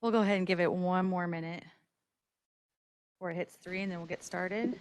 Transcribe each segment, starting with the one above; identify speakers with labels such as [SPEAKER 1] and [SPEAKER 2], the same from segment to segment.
[SPEAKER 1] We'll go ahead and give it one more minute before it hits 3, and then we'll get started.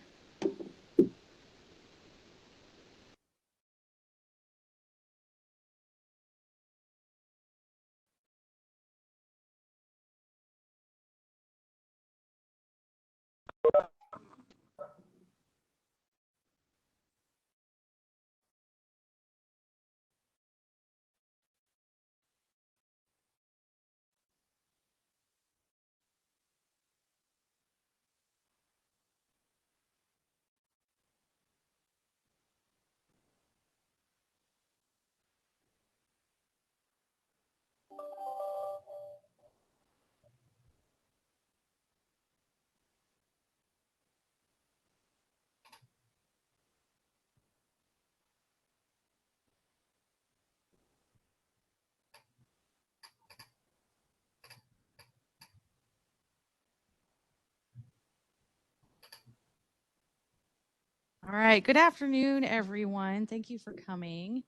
[SPEAKER 1] All right. Good afternoon, everyone. Thank you for coming.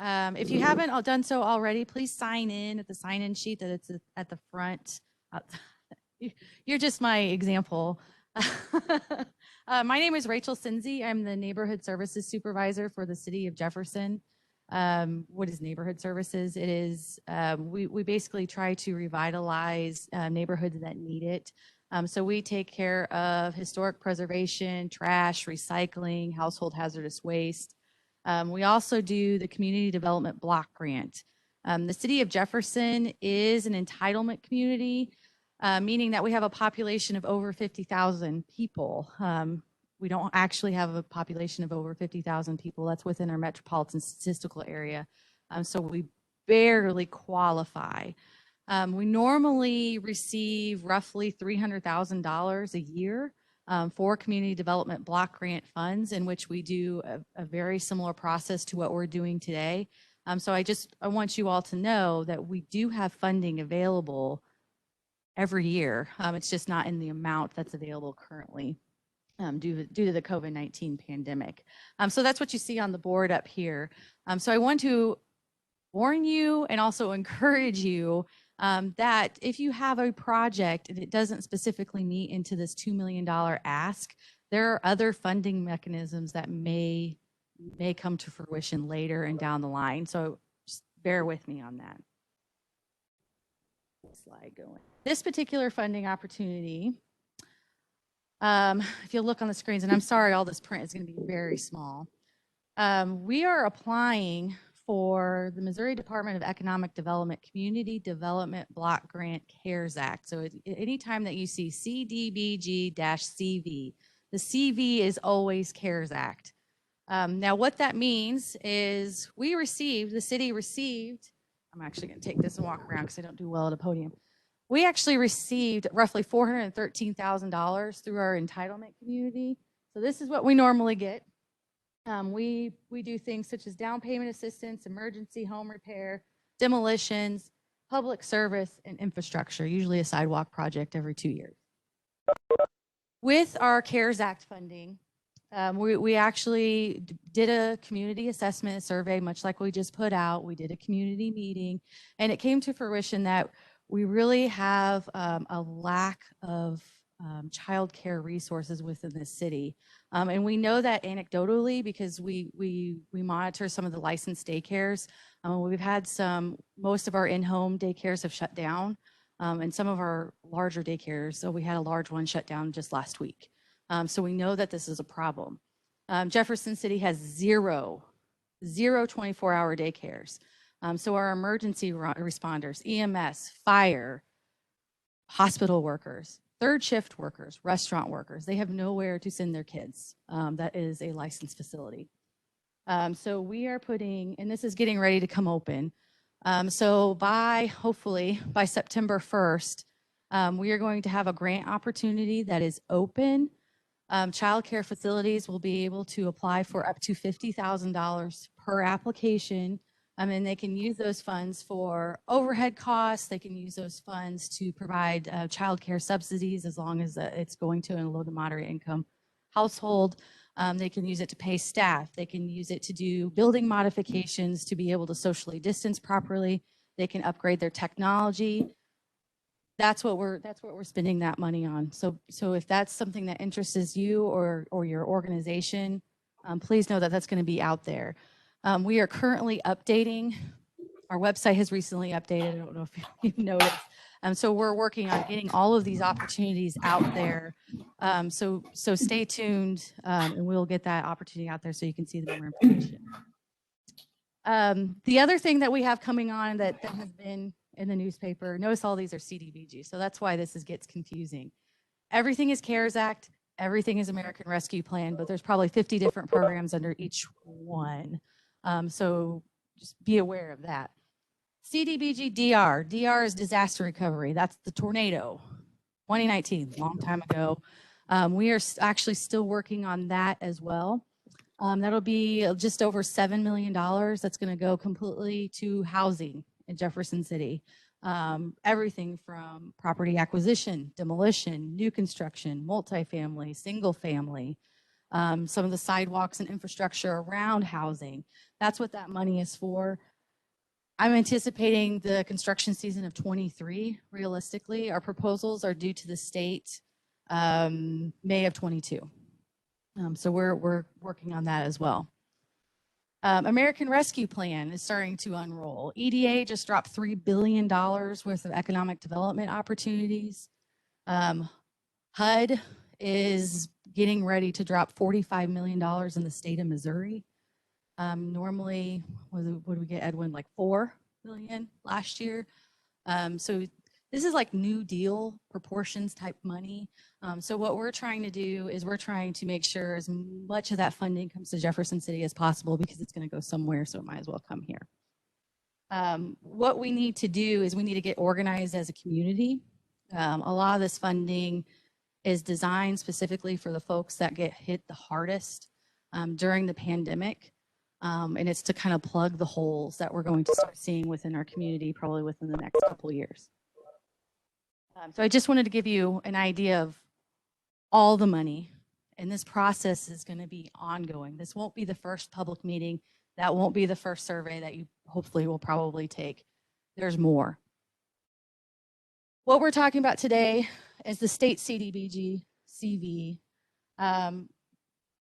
[SPEAKER 1] If you haven't done so already, please sign in at the sign-in sheet that it's at the front. You're just my example. My name is Rachel Sinzi. I'm the Neighborhood Services Supervisor for the City of Jefferson. What is neighborhood services? It is, we basically try to revitalize neighborhoods that need it. So we take care of historic preservation, trash, recycling, household hazardous waste. We also do the Community Development Block Grant. The City of Jefferson is an entitlement community, meaning that we have a population of over 50,000 people. We don't actually have a population of over 50,000 people. That's within our metropolitan statistical area. So we barely qualify. We normally receive roughly $300,000 a year for community development block grant funds, in which we do a very similar process to what we're doing today. So I want you all to know that we do have funding available every year. It's just not in the amount that's available currently due to the COVID-19 pandemic. So that's what you see on the board up here. So I want to warn you and also encourage you that if you have a project and it doesn't specifically meet into this $2 million ask, there are other funding mechanisms that may come to fruition later and down the line. So just bear with me on that. Slide going. This particular funding opportunity, if you look on the screens, and I'm sorry, all this print is going to be very small. We are applying for the Missouri Department of Economic Development Community Development Block Grant CARES Act. So anytime that you see CDBG-CV, the CV is always CARES Act. Now what that means is the city received, I'm actually going to take this and walk around because I don't do well at a podium. We actually received roughly $413,000 through our entitlement community. So this is what we normally get. We do things such as down payment assistance, emergency home repair, demolitions, public service, and infrastructure, usually a sidewalk project every 2 years. With our CARES Act funding, we actually did a community assessment survey, much like we just put out. We did a community meeting, and it came to fruition that we really have a lack of childcare resources within the city. And we know that anecdotally because we monitor some of the licensed daycares. We've had most of our in-home daycares have shut down, and some of our larger daycares. So we had a large one shut down just last week. So we know that this is a problem. Jefferson City has zero 24-hour daycares. So our emergency responders, EMS, fire, hospital workers, third shift workers, restaurant workers, they have nowhere to send their kids. That is a licensed facility. So we are putting, and this is getting ready to come open, So hopefully by September 1st, we are going to have a grant opportunity that is open. Child care facilities will be able to apply for up to $50,000 per application. And they can use those funds for overhead costs. They can use those funds to provide child care subsidies as long as it's going to a low to moderate income household. They can use it to pay staff. They can use it to do building modifications to be able to socially distance properly. They can upgrade their technology. That's what we're spending that money on. So if that's something that interests you or your organization, please know that that's going to be out there. We are currently updating. Our website has recently updated. I don't know if you've noticed. So we're working on getting all of these opportunities out there. So stay tuned, and we'll get that opportunity out there so you can see the more information. The other thing that we have coming on that has been in the newspaper, notice all these are CDBG, so that's why this gets confusing. Everything is CARES Act, everything is American Rescue Plan, but there's probably 50 different programs under each one. So just be aware of that. CDBG DR. DR is disaster recovery. That's the tornado. 2019, long time ago. We are actually still working on that as well. That'll be just over $7 million. That's going to go completely to housing in Jefferson City. Everything from property acquisition, demolition, new construction, multifamily, single family, some of the sidewalks and infrastructure around housing. That's what that money is for. I'm anticipating the construction season of 23. Realistically, our proposals are due to the state May of 22. So we're working on that as well. American Rescue Plan is starting to unroll. EDA just dropped $3 billion worth of economic development opportunities. HUD is getting ready to drop $45 million in the state of Missouri. Normally, what did we get, Edwin? Like $4 million last year. So this is like New Deal proportions type money. So what we're trying to do is we're trying to make sure as much of that funding comes to Jefferson City as possible because it's going to go somewhere, so it might as well come here. What we need to do is we need to get organized as a community. A lot of this funding is designed specifically for the folks that get hit the hardest during the pandemic. And it's to kind of plug the holes that we're going to start seeing within our community probably within the next couple of years. So I just wanted to give you an idea of all the money, and this process is going to be ongoing. This won't be the first public meeting. That won't be the first survey that you hopefully will probably take. There's more. What we're talking about today is the state CDBGCV.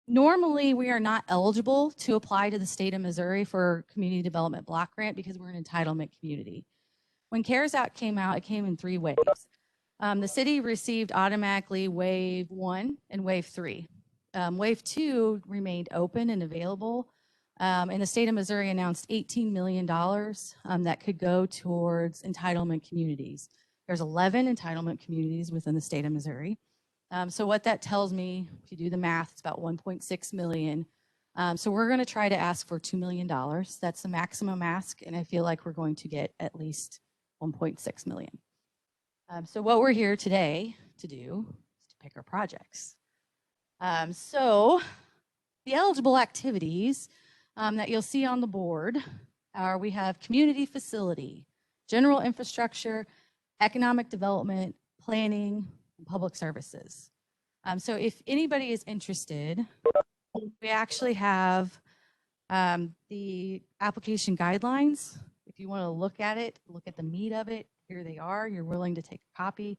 [SPEAKER 1] Normally, we are not eligible to apply to the state of Missouri for community development block grant because we're an entitlement community. When CARES Act came out, it came in 3 waves. The city received automatically wave 1 and wave 3. Wave 2 remained open and available. And the state of Missouri announced $18 million that could go towards entitlement communities. There's 11 entitlement communities within the state of Missouri. So what that tells me, if you do the math, it's about 1.6 million. So we're going to try to ask for $2 million. That's the maximum ask, and I feel like we're going to get at least 1.6 million. So what we're here today to do is to pick our projects. So the eligible activities that you'll see on the board are we have community facility, general infrastructure, economic development, planning, and public services. So if anybody is interested, we actually have the application guidelines. If you want to look at it, look at the meat of it, here they are. You're willing to take a copy.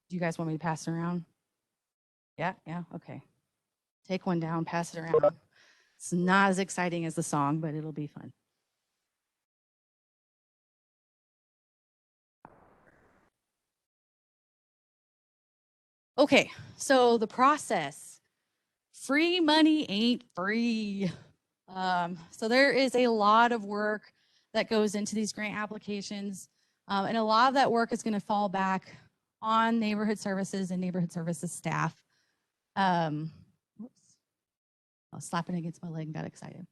[SPEAKER 1] Do you guys want me to pass it around? Yeah, okay. Take one down, pass it around. It's not as exciting as the song, but it'll be fun. Okay, so the process. Free money ain't free. So there is a lot of work that goes into these grant applications. And a lot of that work is going to fall back on neighborhood services and neighborhood services staff. Whoops. I was slapping against my leg and got excited.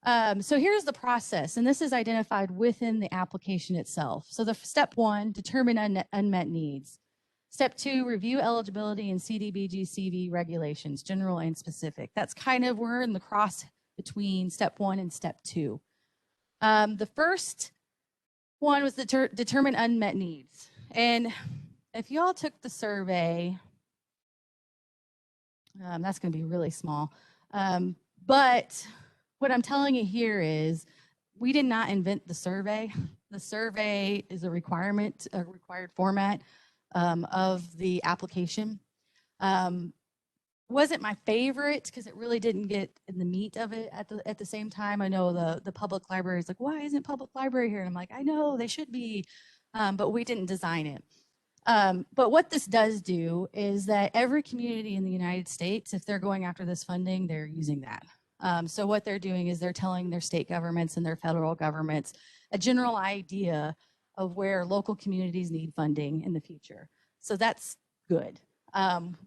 [SPEAKER 1] So here's the process, and this is identified within the application itself. So the step 1, determine unmet needs. Step 2, review eligibility and CDBGCV regulations, general and specific. That's kind of, we're in the cross between step 1 and step 2. The first one was determine unmet needs. And if you all took the survey, that's going to be really small. But what I'm telling you here is we did not invent the survey. The survey is a requirement, a required format of the application. Wasn't my favorite because it really didn't get in the meat of it at the same time. I know the public library is like, why isn't public library here? And I'm like, I know they should be, but we didn't design it. But what this does do is that every community in the United States, if they're going after this funding, they're using that. So what they're doing is they're telling their state governments and their federal governments a general idea of where local communities need funding in the future. So that's good.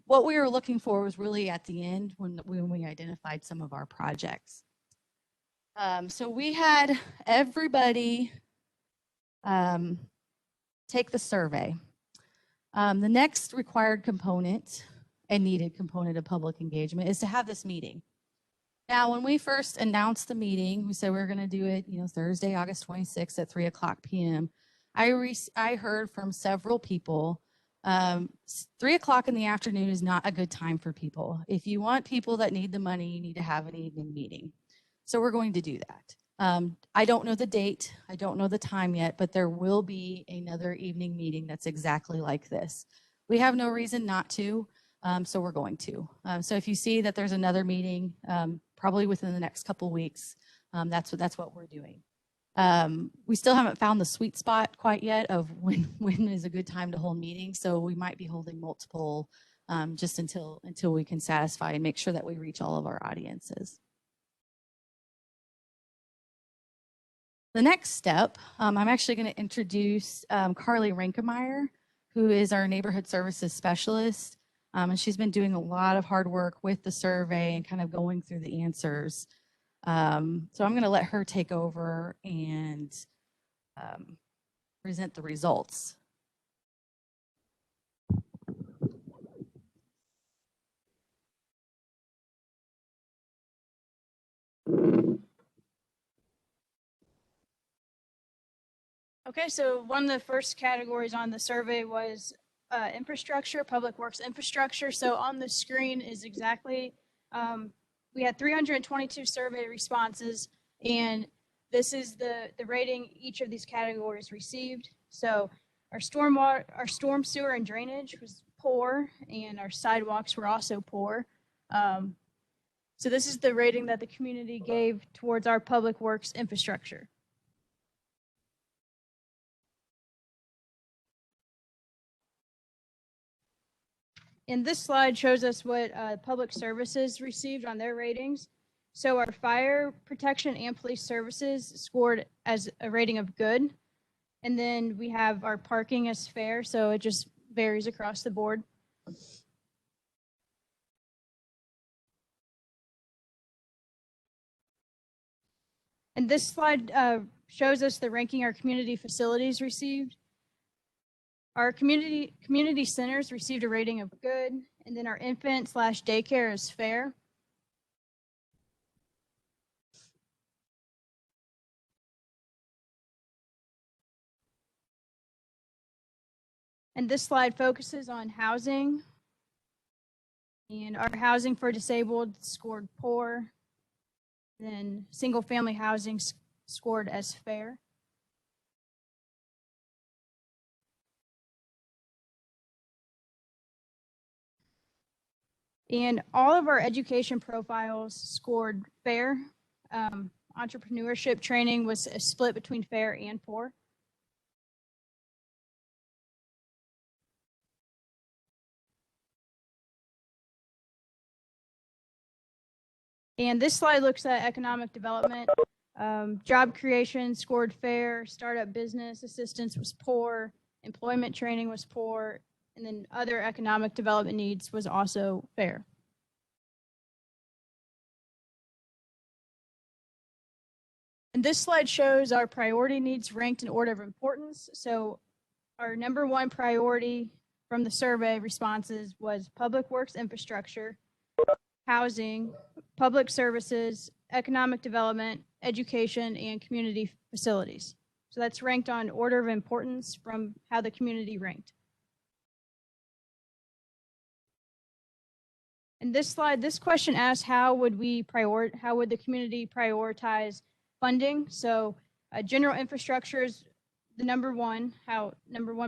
[SPEAKER 1] What we were looking for was really at the end when we identified some of our projects. So we had everybody take the survey. The next required component and needed component of public engagement is to have this meeting. Now, when we first announced the meeting, we said we were going to do it, Thursday, August 26th at 3:00 p.m. I heard from several people, 3:00 in the afternoon is not a good time for people. If you want people that need the money, you need to have an evening meeting. So we're going to do that. I don't know the date. I don't know the time yet, but there will be another evening meeting that's exactly like this. We have no reason not to, so we're going to. So if you see that there's another meeting, probably within the next couple weeks, that's what we're doing. We still haven't found the sweet spot quite yet of when is a good time to hold meetings, so we might be holding multiple just until we can satisfy and make sure that we reach all of our audiences. The next step, I'm actually going to introduce Carly Rankemeyer, who is our neighborhood services specialist. And she's been doing a lot of hard work with the survey and kind of going through the answers. So I'm going to let her take over and present the results.
[SPEAKER 2] Okay, so one of the first categories on the survey was infrastructure, public works infrastructure. So on the screen is exactly, we had 322 survey responses, and this is the rating each of these categories received. So our storm sewer and drainage was poor, and our sidewalks were also poor. So this is the rating that the community gave towards our public works infrastructure. And this slide shows us what public services received on their ratings. So our fire protection and police services scored as a rating of good. And then we have our parking as fair, so it just varies across the board. And this slide shows us the ranking our community facilities received. Our community centers received a rating of good, and then our infant/daycare is fair. And this slide focuses on housing. And our housing for disabled scored poor. Then single family housing scored as fair. And all of our education profiles scored fair. Entrepreneurship training was a split between fair and poor. And this slide looks at economic development. Job creation scored fair, startup business assistance was poor, employment training was poor, and then other economic development needs was also fair. And this slide shows our priority needs ranked in order of importance. So our number one priority from the survey responses was public works infrastructure, housing, public services, economic development, education, and community facilities. So that's ranked on order of importance from how the community ranked. In this slide, this question asks how would the community prioritize funding? So general infrastructure is the number one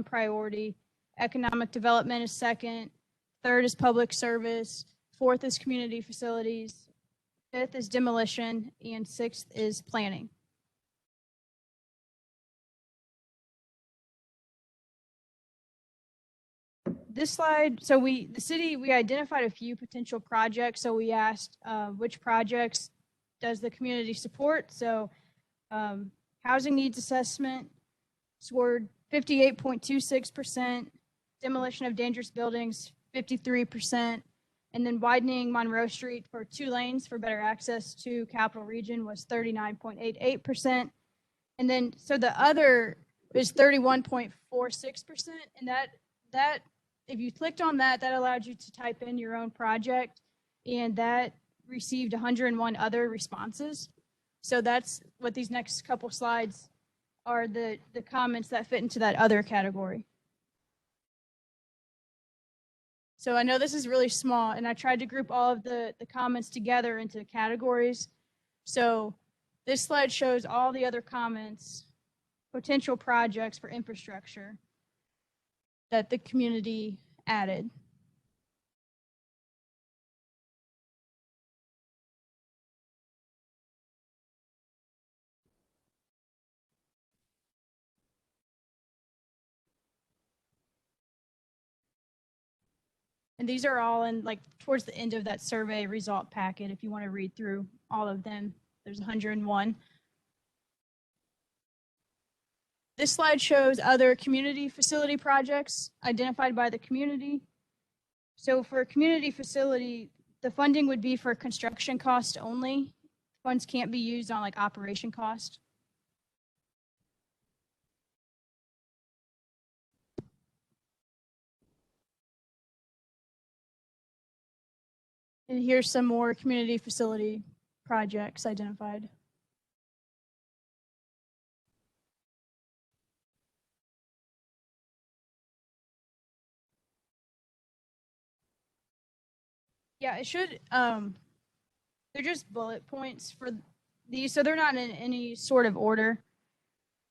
[SPEAKER 2] priority. Economic development is second. Third is public service. Fourth is community facilities. Fifth is demolition. And sixth is planning. This slide, so we identified a few potential projects. So we asked which projects does the community support? So housing needs assessment scored 58.26%, demolition of dangerous buildings 53%, and then widening Monroe Street for 2 lanes for better access to Capital Region was 39.88%. And then so the other is 31.46%, and that if you clicked on that, that allowed you to type in your own project, and that received 101 other responses. So that's what these next couple slides are, the comments that fit into that other category. So I know this is really small, and I tried to group all of the comments together into categories. So this slide shows all the other comments, potential projects for infrastructure that the community added. And these are all in like towards the end of that survey result packet. If you want to read through all of them, there's 101. This slide shows other community facility projects identified by the community. So for a community facility, the funding would be for construction cost only. Funds can't be used on like operation cost. And here's some more community facility projects identified. Yeah, it should, they're just bullet points for these. So they're not in any sort of order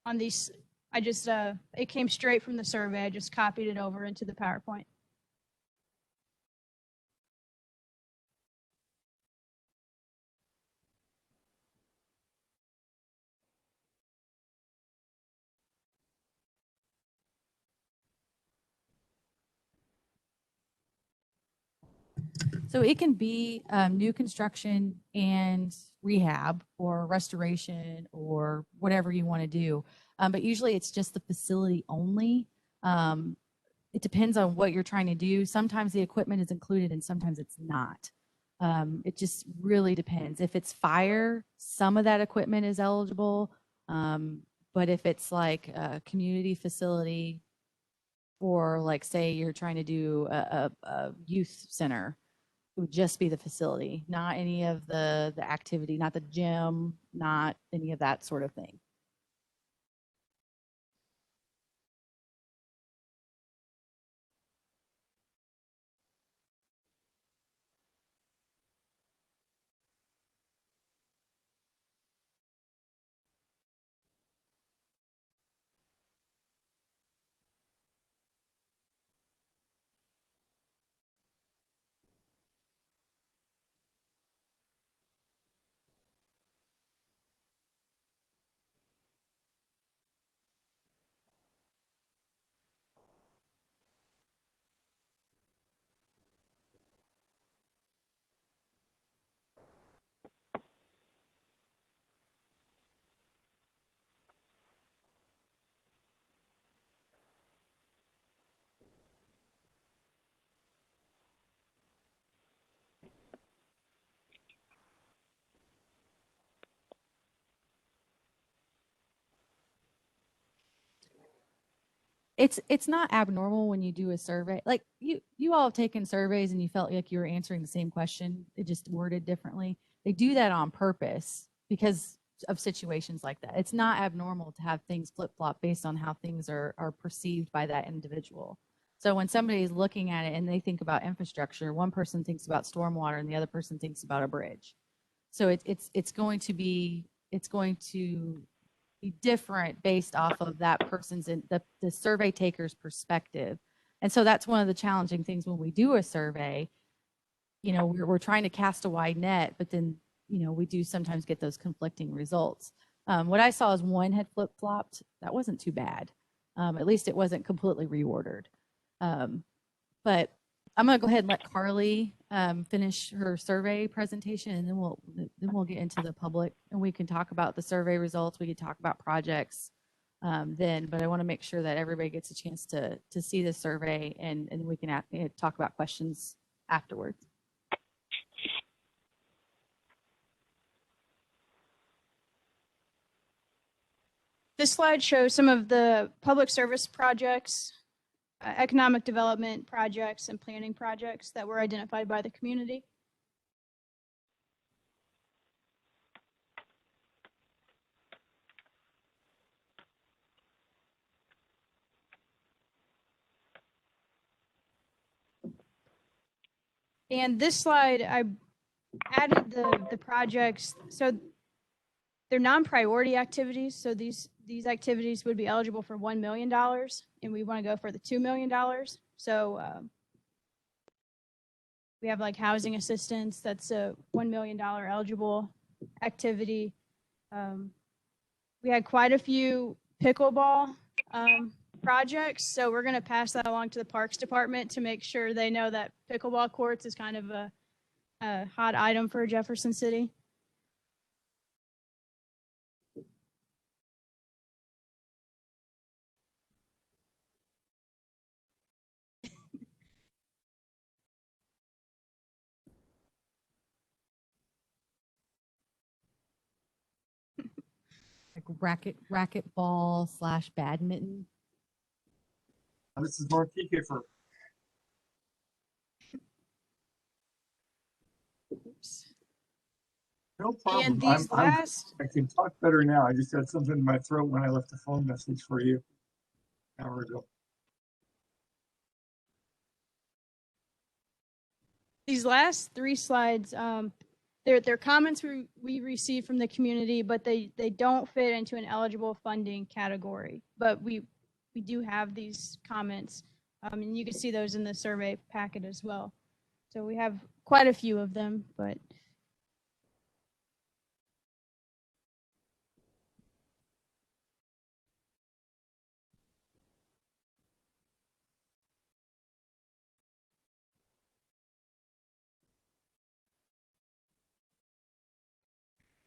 [SPEAKER 2] on these. I just, it came straight from the survey. I just copied it over into the PowerPoint.
[SPEAKER 1] So it can be new construction and rehab or restoration or whatever you want to do. But usually it's just the facility only. It depends on what you're trying to do. Sometimes the equipment is included and sometimes it's not. It just really depends. If it's fire, some of that equipment is eligible. But if it's like a community facility, or like say you're trying to do a youth center, it would just be the facility, not any of the activity, not the gym, not any of that sort of thing. it's not abnormal when you do a survey. Like you all have taken surveys and you felt like you were answering the same question, it just worded differently. They do that on purpose because of situations like that. It's not abnormal to have things flip-flop based on how things are perceived by that individual. So when somebody is looking at it and they think about infrastructure, one person thinks about stormwater and the other person thinks about a bridge. So it's going to be different based off of that person's in the survey taker's perspective. And so that's one of the challenging things when we do a survey. You know, we're trying to cast a wide net, but then, you know, we do sometimes get those conflicting results. What I saw is one had flip-flopped. That wasn't too bad. At least it wasn't completely reordered. But I'm going to go ahead and let Carly finish her survey presentation, and then we'll get into the public, and we can talk about the survey results. We can talk about projects then, but I want to make sure that everybody gets a chance to see the survey, and we can talk about questions afterwards.
[SPEAKER 2] This slide shows some of the public service projects, economic development projects, and planning projects that were identified by the community. And this slide, I added the projects. So they're non-priority activities. So these activities would be eligible for $1 million, and we want to go for the $2 million. So we have like housing assistance. That's a $1 million eligible activity. We had quite a few pickleball projects. So we're going to pass that along to the Parks Department to make sure they know that pickleball courts is kind of a hot item for Jefferson City.
[SPEAKER 1] Like racquetball / badminton.
[SPEAKER 3] This is Mark Kiefer.
[SPEAKER 2] Oops.
[SPEAKER 3] No problem.
[SPEAKER 2] And these
[SPEAKER 3] I can talk better now. I just had something in my throat when I left a phone message for you an hour ago.
[SPEAKER 2] These last 3 slides, they're comments we received from the community, but they don't fit into an eligible funding category. But we do have these comments, and you can see those in the survey packet as well. So we have quite a few of them, but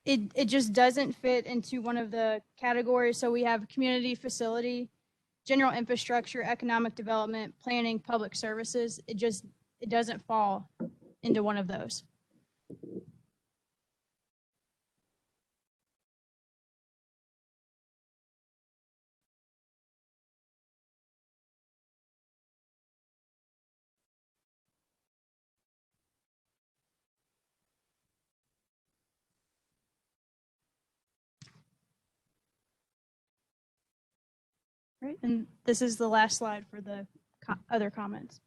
[SPEAKER 2] it just doesn't fit into one of the categories. So we have community facility, general infrastructure, economic development, planning, public services. It doesn't fall into one of those. Right, and this is the last slide for the other comments.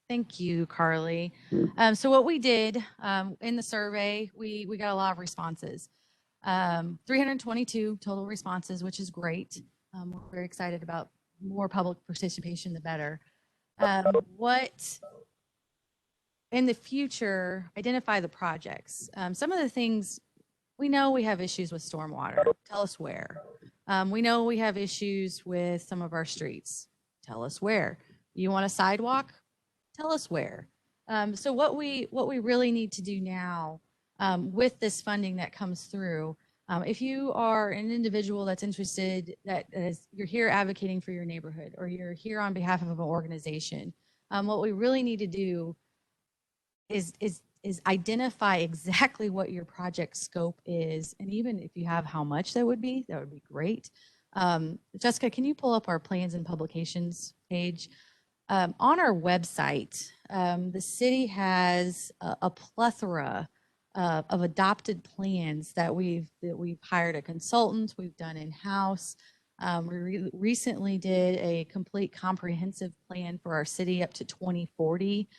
[SPEAKER 1] Thank you, Carly. So what we did in the survey, we got a lot of responses. 322 total responses, which is great. We're very excited about more public participation, the better. What in the future, identify the projects. Some of the things, we know we have issues with stormwater. Tell us where. We know we have issues with some of our streets. Tell us where. You want a sidewalk? Tell us where. So what we really need to do now with this funding that comes through, If you are an individual that's interested, you're here advocating for your neighborhood, or you're here on behalf of an organization, what we really need to do is identify exactly what your project scope is. And even if you have how much that would be great. Jessica, can you pull up our plans and publications page? On our website, the city has a plethora of adopted plans that we've hired a consultant, we've done in-house. We recently did a complete comprehensive plan for our city up to 2040.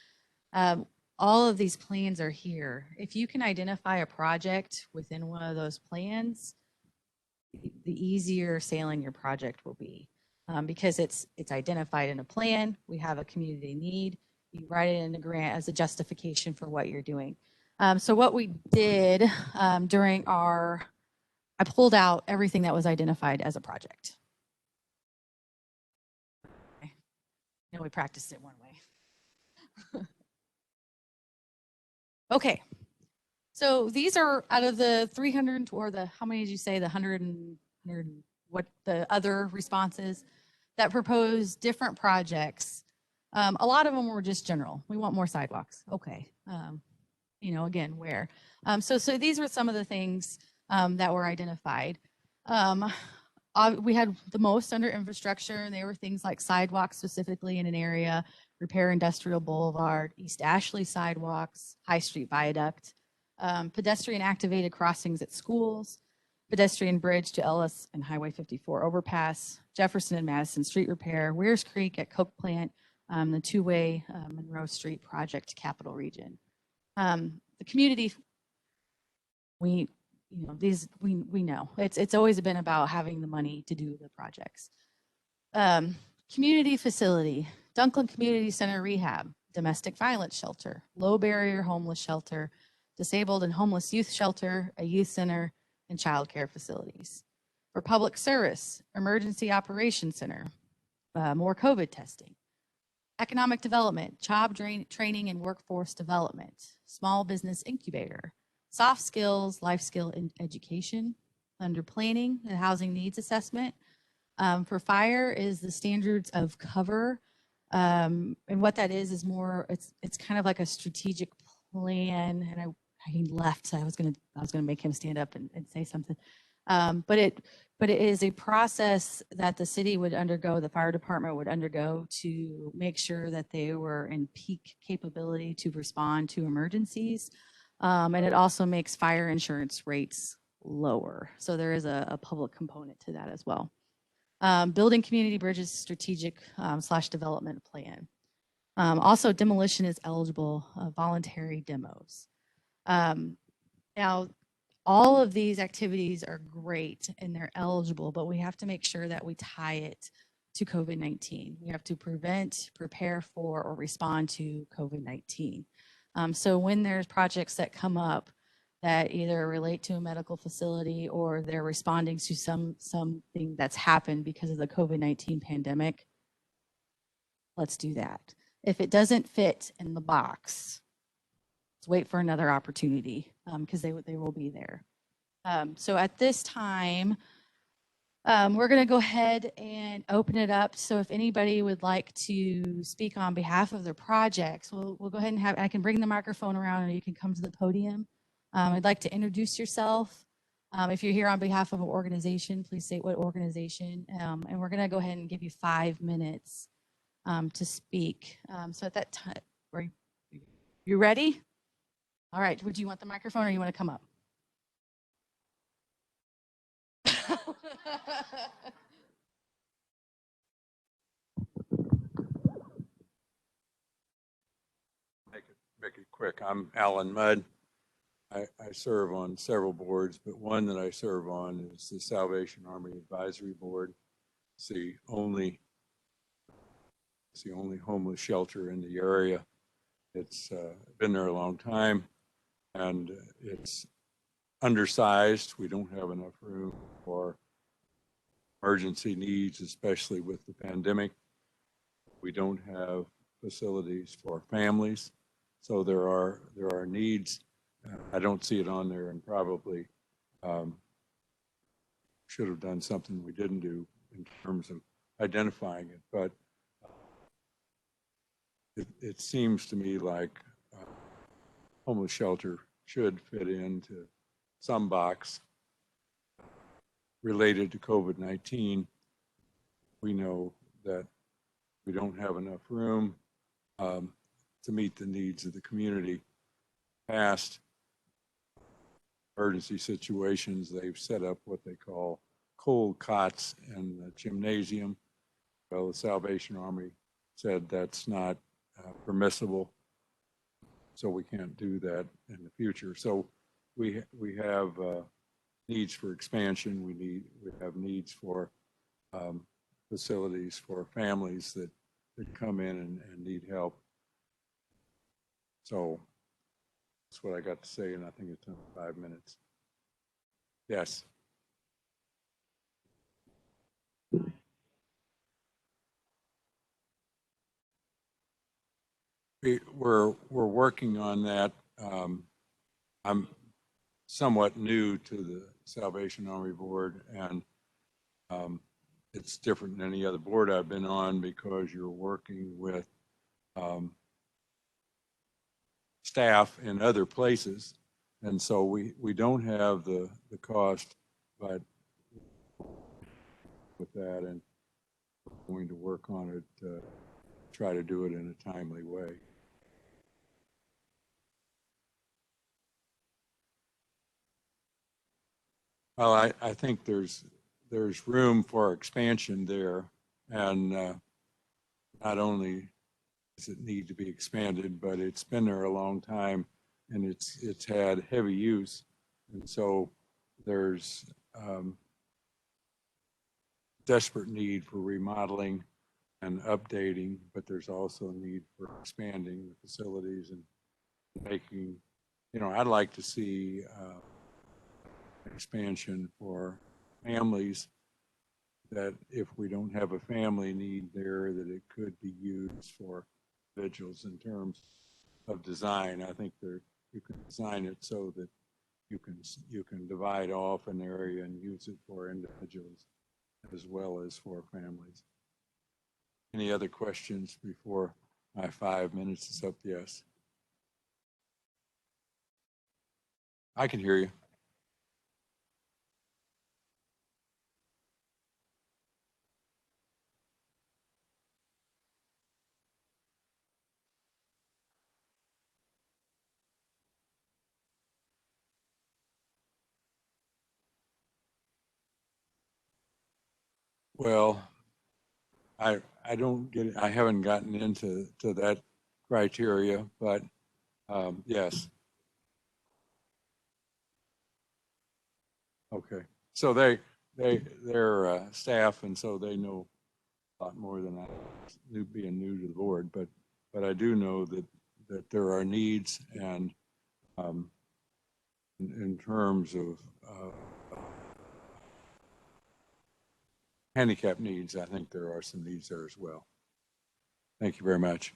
[SPEAKER 1] All of these plans are here. If you can identify a project within one of those plans, the easier sailing your project will be, because it's identified in a plan. We have a community need. You write it in a grant as a justification for what you're doing. So what we did I pulled out everything that was identified as a project. Okay. We practiced it one way. Okay. So these are out of the 300, or how many did you say, the 100 and what the other responses that propose different projects. A lot of them were just general. We want more sidewalks. Okay. Again, where? So these were some of the things that were identified. We had the most under infrastructure, and they were things like sidewalks specifically in an area, repair Industrial Boulevard, East Ashley sidewalks, High Street Viaduct, pedestrian activated crossings at schools, pedestrian bridge to Ellis and Highway 54 overpass, Jefferson and Madison street repair, Weirs Creek at Coke Plant, the two-way Monroe Street project, Capital Region. The community, we know it's always been about having the money to do the projects. Community facility, Dunklin Community Center Rehab, domestic violence shelter, low barrier homeless shelter, disabled and homeless youth shelter, a youth center, and child care facilities. For public service, emergency operations center, more COVID testing. Economic development, job training and workforce development, small business incubator, soft skills, life skill education. Under planning, the housing needs assessment. For fire is the standards of cover. And what that is more, it's kind of like a strategic plan. And he left, so I was gonna make him stand up and say something. But it is a process that the city would undergo, the fire department would undergo, to make sure that they were in peak capability to respond to emergencies. And it also makes fire insurance rates lower. So there is a public component to that as well. Building community bridges strategic / development plan. Also, demolition is eligible, voluntary demos. Now, all of these activities are great and they're eligible, but we have to make sure that we tie it to COVID-19. We have to prevent, prepare for, or respond to COVID-19. So when there's projects that come up that either relate to a medical facility or they're responding to something that's happened because of the COVID-19 pandemic, let's do that. If it doesn't fit in the box, let's wait for another opportunity, because they will be there. So at this time, we're going to go ahead and open it up. So if anybody would like to speak on behalf of their projects, we'll go ahead and I can bring the microphone around, and you can come to the podium. I'd like to introduce yourself. If you're here on behalf of an organization, please state what organization. And we're going to go ahead and give you 5 minutes to speak. So at that time, are you ready? All right. Would you want the microphone, or you want to come up?
[SPEAKER 4] Make it quick. I'm Alan Mudd. I serve on several boards, but one that I serve on is the Salvation Army Advisory Board. It's the only homeless shelter in the area. It's been there a long time, and it's undersized. We don't have enough room for emergency needs, especially with the pandemic. We don't have facilities for families, so there are needs. I don't see it on there in probably should have done something we didn't do in terms of identifying it. But it seems to me like homeless shelter should fit into some box related to COVID-19. We know that we don't have enough room to meet the needs of the community. Past emergency situations, they've set up what they call cold cots in the gymnasium. Well, the Salvation Army said that's not permissible, so we can't do that in the future. So we have needs for expansion. We have needs for facilities for families that come in and need help. So that's what I got to say, and I think it's 5 minutes. Yes. We're working on that. I'm somewhat new to the Salvation Army Board, and it's different than any other board I've been on because you're working with staff in other places, and so we don't have the cost, but with that, and we're going to work on it, try to do it in a timely way. Well, I think there's room for expansion there, and not only does it need to be expanded, but it's been there a long time, and it's had heavy use, and so there's desperate need for remodeling and updating, but there's also a need for expanding the facilities and making, I'd like to see expansion for families, that if we don't have a family need there, that it could be used for individuals in terms of design. I think you can design it so that you can divide off an area and use it for individuals as well as for families. Any other questions before my 5 minutes is up? Yes. I can hear you. Well, I don't get it. I haven't gotten into that criteria, but yes. Okay. So they're staff, and so they know a lot more than I knew, being new to the board. But I do know that there are needs, and in terms of handicap needs, I think there are some needs there as well. Thank you very much.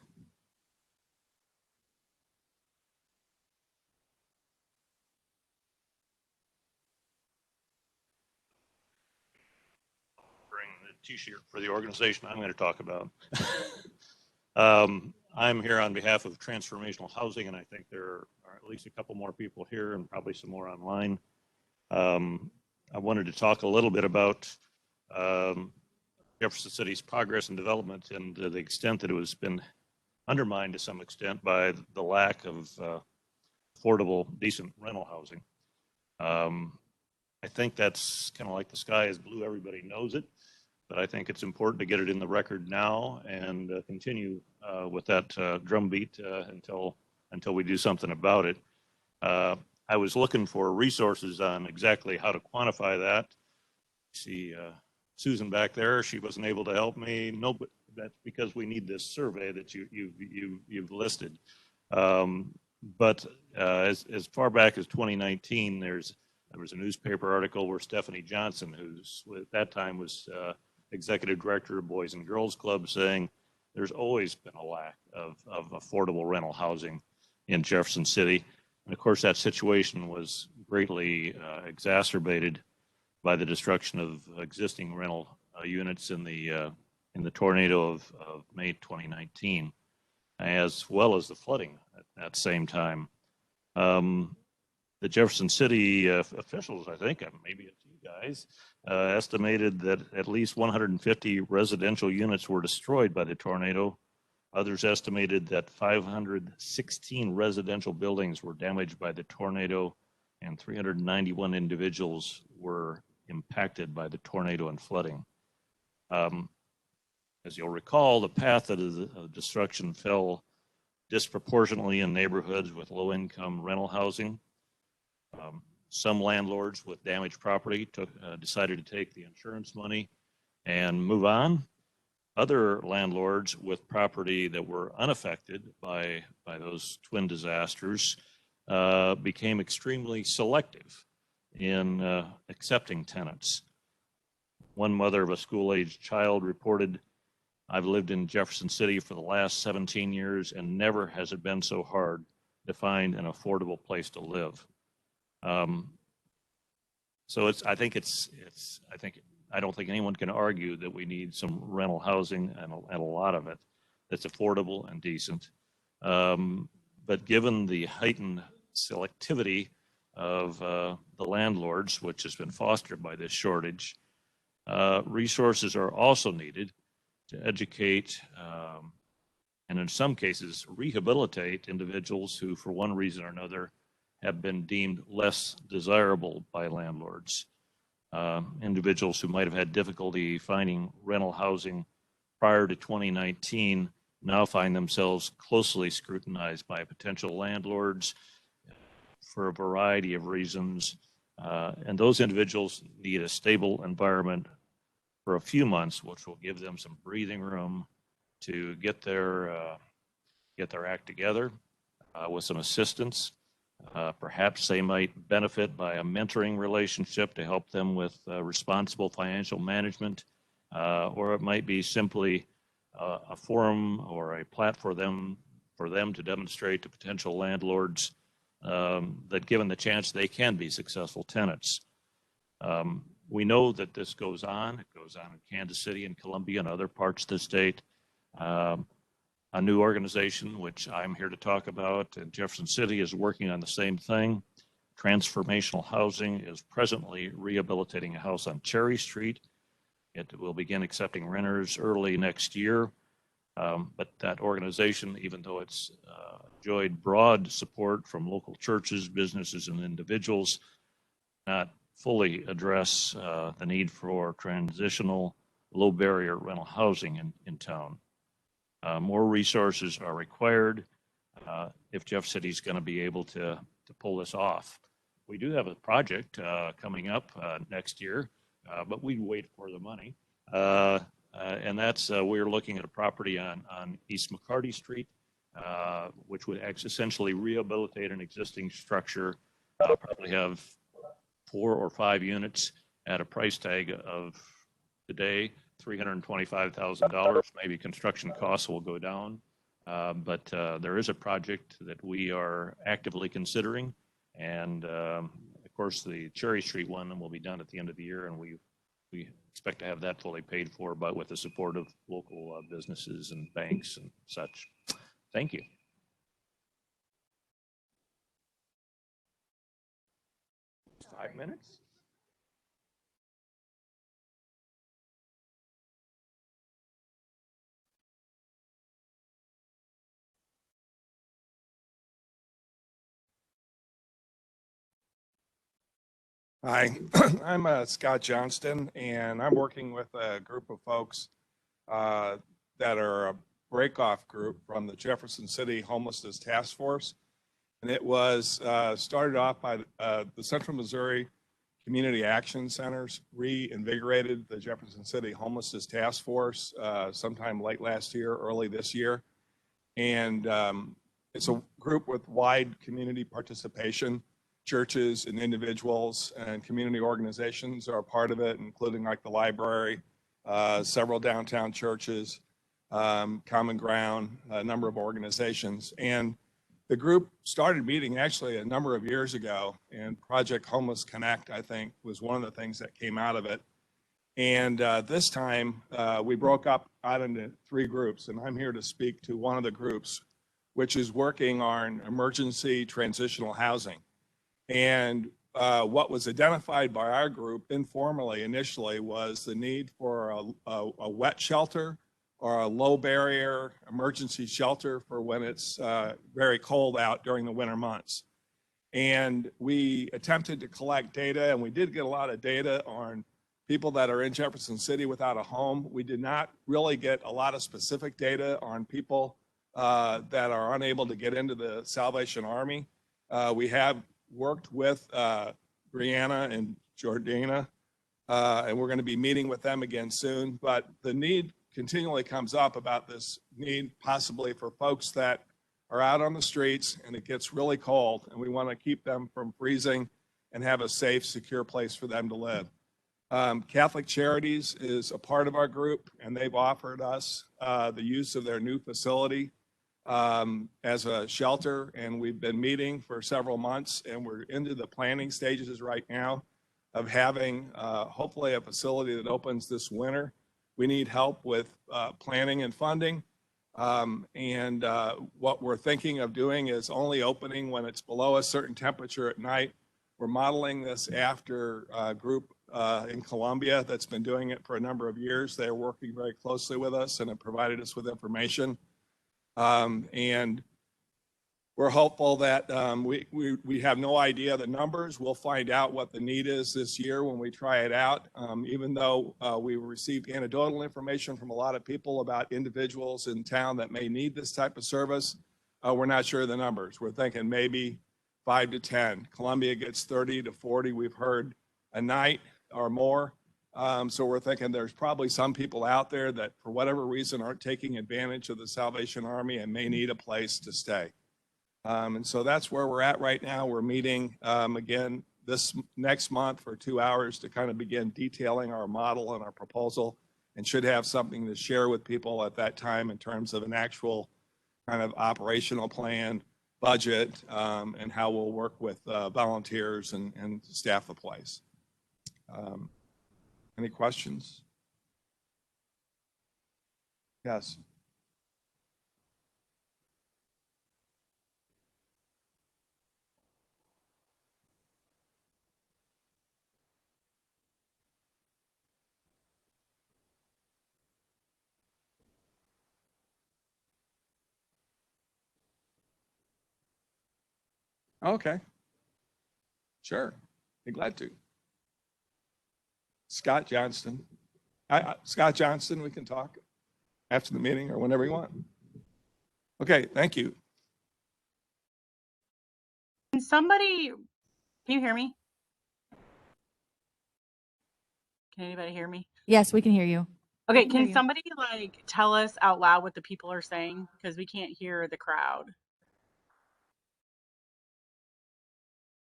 [SPEAKER 5] Bring the T-shirt for the organization I'm going to talk about. I'm here on behalf of Transformational Housing, and I think there are at least a couple more people here and probably some more online. I wanted to talk a little bit about Jefferson City's progress and development, and to the extent that it has been undermined to some extent by the lack of affordable, decent rental housing. I think that's kind of like the sky is blue. Everybody knows it, but I think it's important to get it in the record now and continue with that drumbeat until we do something about it. I was looking for resources on exactly how to quantify that. See Susan back there, she wasn't able to help me. No, but that's because we need this survey that you've listed. But as far back as 2019, there was a newspaper article where Stephanie Johnson, who's at that time was executive director of Boys and Girls Club, saying there's always been a lack of affordable rental housing in Jefferson City. And of course, that situation was greatly exacerbated by the destruction of existing rental units in the tornado of May 2019, as well as the flooding at that same time. The Jefferson City officials, I think, maybe it's you guys, estimated that at least 150 residential units were destroyed by the tornado. Others estimated that 516 residential buildings were damaged by the tornado, and 391 individuals were impacted by the tornado and flooding. As you'll recall, the path of the destruction fell disproportionately in neighborhoods with low-income rental housing. Some landlords with damaged property decided to take the insurance money and move on. Other landlords with property that were unaffected by those twin disasters became extremely selective in accepting tenants. One mother of a school-aged child reported, "I've lived in Jefferson City for the last 17 years and never has it been so hard to find an affordable place to live." So I don't think anyone can argue that we need some rental housing and a lot of it that's affordable and decent. But given the heightened selectivity of the landlords, which has been fostered by this shortage, resources are also needed to educate and in some cases rehabilitate individuals who, for one reason or another, have been deemed less desirable by landlords. Individuals who might have had difficulty finding rental housing prior to 2019 now find themselves closely scrutinized by potential landlords for a variety of reasons. And those individuals need a stable environment for a few months, which will give them some breathing room to get their act together with some assistance. Perhaps they might benefit by a mentoring relationship to help them with responsible financial management, or it might be simply a forum or a platform for them to demonstrate to potential landlords that given the chance, they can be successful tenants. We know that this goes on. It goes on in Kansas City and Columbia and other parts of the state. A new organization, which I'm here to talk about in Jefferson City, is working on the same thing. Transformational Housing is presently rehabilitating a house on Cherry Street. It will begin accepting renters early next year. But that organization, even though it's enjoyed broad support from local churches, businesses, and individuals, not fully address the need for transitional, low barrier rental housing in town. More resources are required if Jeff City is going to be able to pull this off. We do have a project coming up next year, but we wait for the money. And that's we're looking at a property on East McCarty Street, which would essentially rehabilitate an existing structure, probably have 4 or 5 units at a price tag of today $325,000. Maybe construction costs will go down, but there is a project that we are actively considering, and of course the Cherry Street one will be done at the end of the year, and we expect to have that fully paid for, but with the support of local businesses and banks and such. Thank you. Five minutes.
[SPEAKER 6] Hi, I'm Scott Johnston, and I'm working with a group of folks that are a breakoff group from the Jefferson City Homelessness Task Force. And it was started off by the Central Missouri Community Action Centers, reinvigorated the Jefferson City Homelessness Task Force sometime late last year, early this year. And it's a group with wide community participation. Churches and individuals and community organizations are a part of it, including like the library, several downtown churches, Common Ground, a number of organizations. And The group started meeting actually a number of years ago, and Project Homeless Connect, I think, was one of the things that came out of it. And this time we broke up out into 3 groups, and I'm here to speak to one of the groups, which is working on emergency transitional housing. And what was identified by our group informally initially was the need for a wet shelter or a low barrier emergency shelter for when it's very cold out during the winter months. And we attempted to collect data, and we did get a lot of data on people that are in Jefferson City without a home. We did not really get a lot of specific data on people that are unable to get into the Salvation Army. We have worked with Brianna and Jordana, and we're going to be meeting with them again soon. But the need continually comes up about this need possibly for folks that are out on the streets and it gets really cold, and we want to keep them from freezing and have a safe, secure place for them to live. Catholic Charities is a part of our group, and they've offered us the use of their new facility as a shelter, and we've been meeting for several months, and we're into the planning stages right now of having hopefully a facility that opens this winter. We need help with planning and funding, and what we're thinking of doing is only opening when it's below a certain temperature at night. We're modeling this after a group in Columbia that's been doing it for a number of years. They're working very closely with us and have provided us with information. And we're hopeful that we have no idea the numbers. We'll find out what the need is this year when we try it out. Even though we received anecdotal information from a lot of people about individuals in town that may need this type of service, we're not sure of the numbers. We're thinking maybe 5 to 10. Columbia gets 30 to 40, we've heard, a night or more. So we're thinking there's probably some people out there that for whatever reason aren't taking advantage of the Salvation Army and may need a place to stay. And so that's where we're at right now. We're meeting again this next month for 2 hours to kind of begin detailing our model and our proposal, and should have something to share with people at that time in terms of an actual kind of operational plan, budget, and how we'll work with volunteers and staff the place. Any questions? Yes. Okay. Sure. Be glad to. Scott Johnston. Scott Johnston, we can talk after the meeting or whenever you want. Okay, thank you.
[SPEAKER 7] Can somebody, can you hear me? Can anybody hear me?
[SPEAKER 1] Yes, we can hear you.
[SPEAKER 7] Okay,
[SPEAKER 1] can hear
[SPEAKER 7] can
[SPEAKER 1] you.
[SPEAKER 7] somebody like tell us out loud what the people are saying? Because we can't hear the crowd.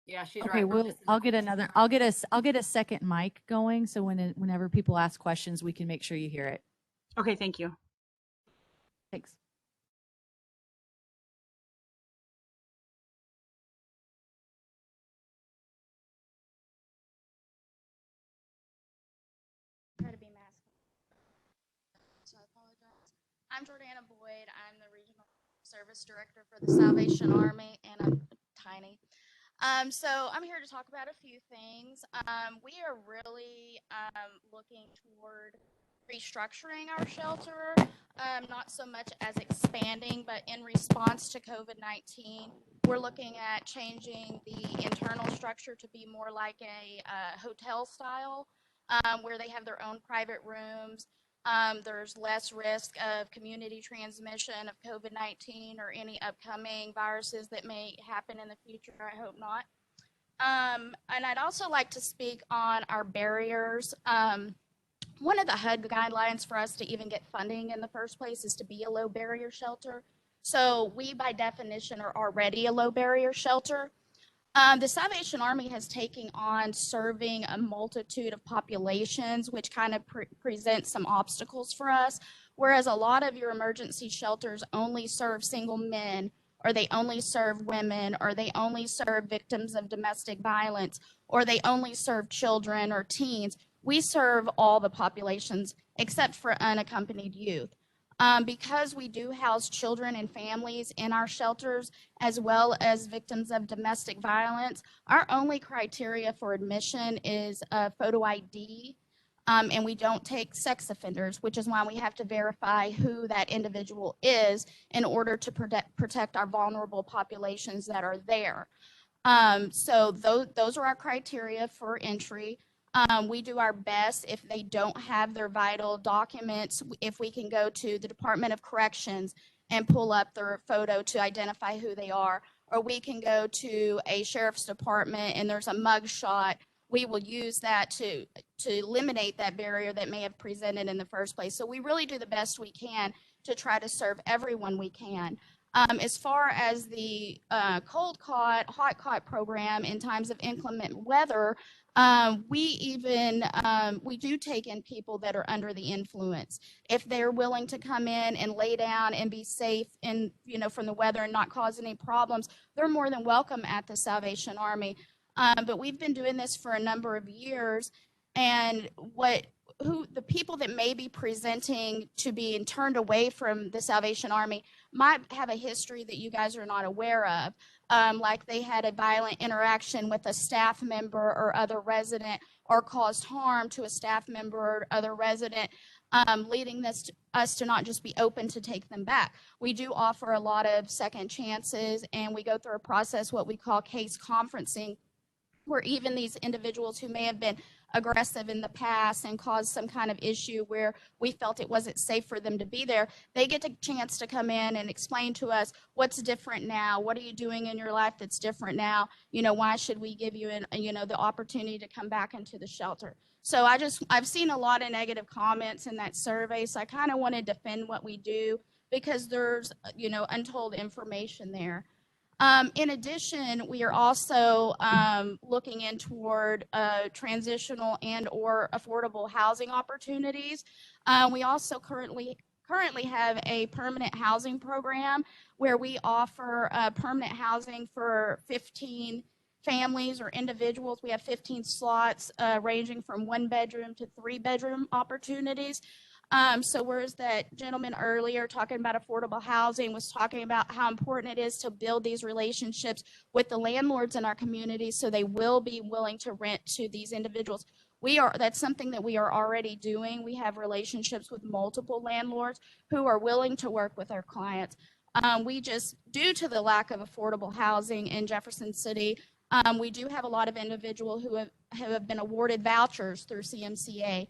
[SPEAKER 8] Yeah, she's
[SPEAKER 1] Okay,
[SPEAKER 8] right.
[SPEAKER 1] I'll get a second mic going, so whenever people ask questions, we can make sure you hear it.
[SPEAKER 7] Okay, thank you.
[SPEAKER 1] Thanks.
[SPEAKER 9] Try to be masked. So I apologize. I'm Jordana Boyd. I'm the Regional Service Director for the Salvation Army, and I'm tiny. So I'm here to talk about a few things. We are really looking toward restructuring our shelter, not so much as expanding, but in response to COVID-19, we're looking at changing the internal structure to be more like a hotel style, where they have their own private rooms. There's less risk of community transmission of COVID-19 or any upcoming viruses that may happen in the future. I hope not. And I'd also like to speak on our barriers. One of the HUD guidelines for us to even get funding in the first place is to be a low barrier shelter. So we, by definition, are already a low barrier shelter. The Salvation Army has taken on serving a multitude of populations, which kind of presents some obstacles for us. Whereas a lot of your emergency shelters only serve single men or they only serve women, or they only serve victims of domestic violence, or they only serve children or teens. We serve all the populations except for unaccompanied youth. Because we do house children and families in our shelters, as well as victims of domestic violence, our only criteria for admission is a photo ID, and we don't take sex offenders, which is why we have to verify who that individual is in order to protect our vulnerable populations that are there. So those are our criteria for entry. We do our best if they don't have their vital documents, if we can go to the Department of Corrections and pull up their photo to identify who they are, or we can go to a sheriff's department and there's a mug shot. We will use that to eliminate that barrier that may have presented in the first place. So we really do the best we can to try to serve everyone we can. As far as the cold cot, hot cot program in times of inclement weather, we do take in people that are under the influence. If they're willing to come in and lay down and be safe and, from the weather and not cause any problems, they're more than welcome at the Salvation Army. But we've been doing this for a number of years, and the people that may be presenting to being turned away from the Salvation Army might have a history that you guys are not aware of, like they had a violent interaction with a staff member or other resident, or caused harm to a staff member or other resident, leading us to not just be open to take them back. We do offer a lot of second chances, and we go through a process, what we call case conferencing, where even these individuals who may have been aggressive in the past and caused some kind of issue where we felt it wasn't safe for them to be there, they get a chance to come in and explain to us what's different now, what are you doing in your life that's different now, why should we give you the opportunity to come back into the shelter. So I've seen a lot of negative comments in that survey, so I kind of want to defend what we do, because there's untold information there. In addition, we are also looking in toward transitional and or affordable housing opportunities. We also currently have a permanent housing program where we offer permanent housing for 15 families or individuals. We have 15 slots ranging from 1-bedroom to 3-bedroom opportunities. So whereas that gentleman earlier talking about affordable housing was talking about how important it is to build these relationships with the landlords in our community so they will be willing to rent to these individuals. That's something that we are already doing. We have relationships with multiple landlords who are willing to work with our clients. We just, due to the lack of affordable housing in Jefferson City, we do have a lot of individuals who have been awarded vouchers through CMCA.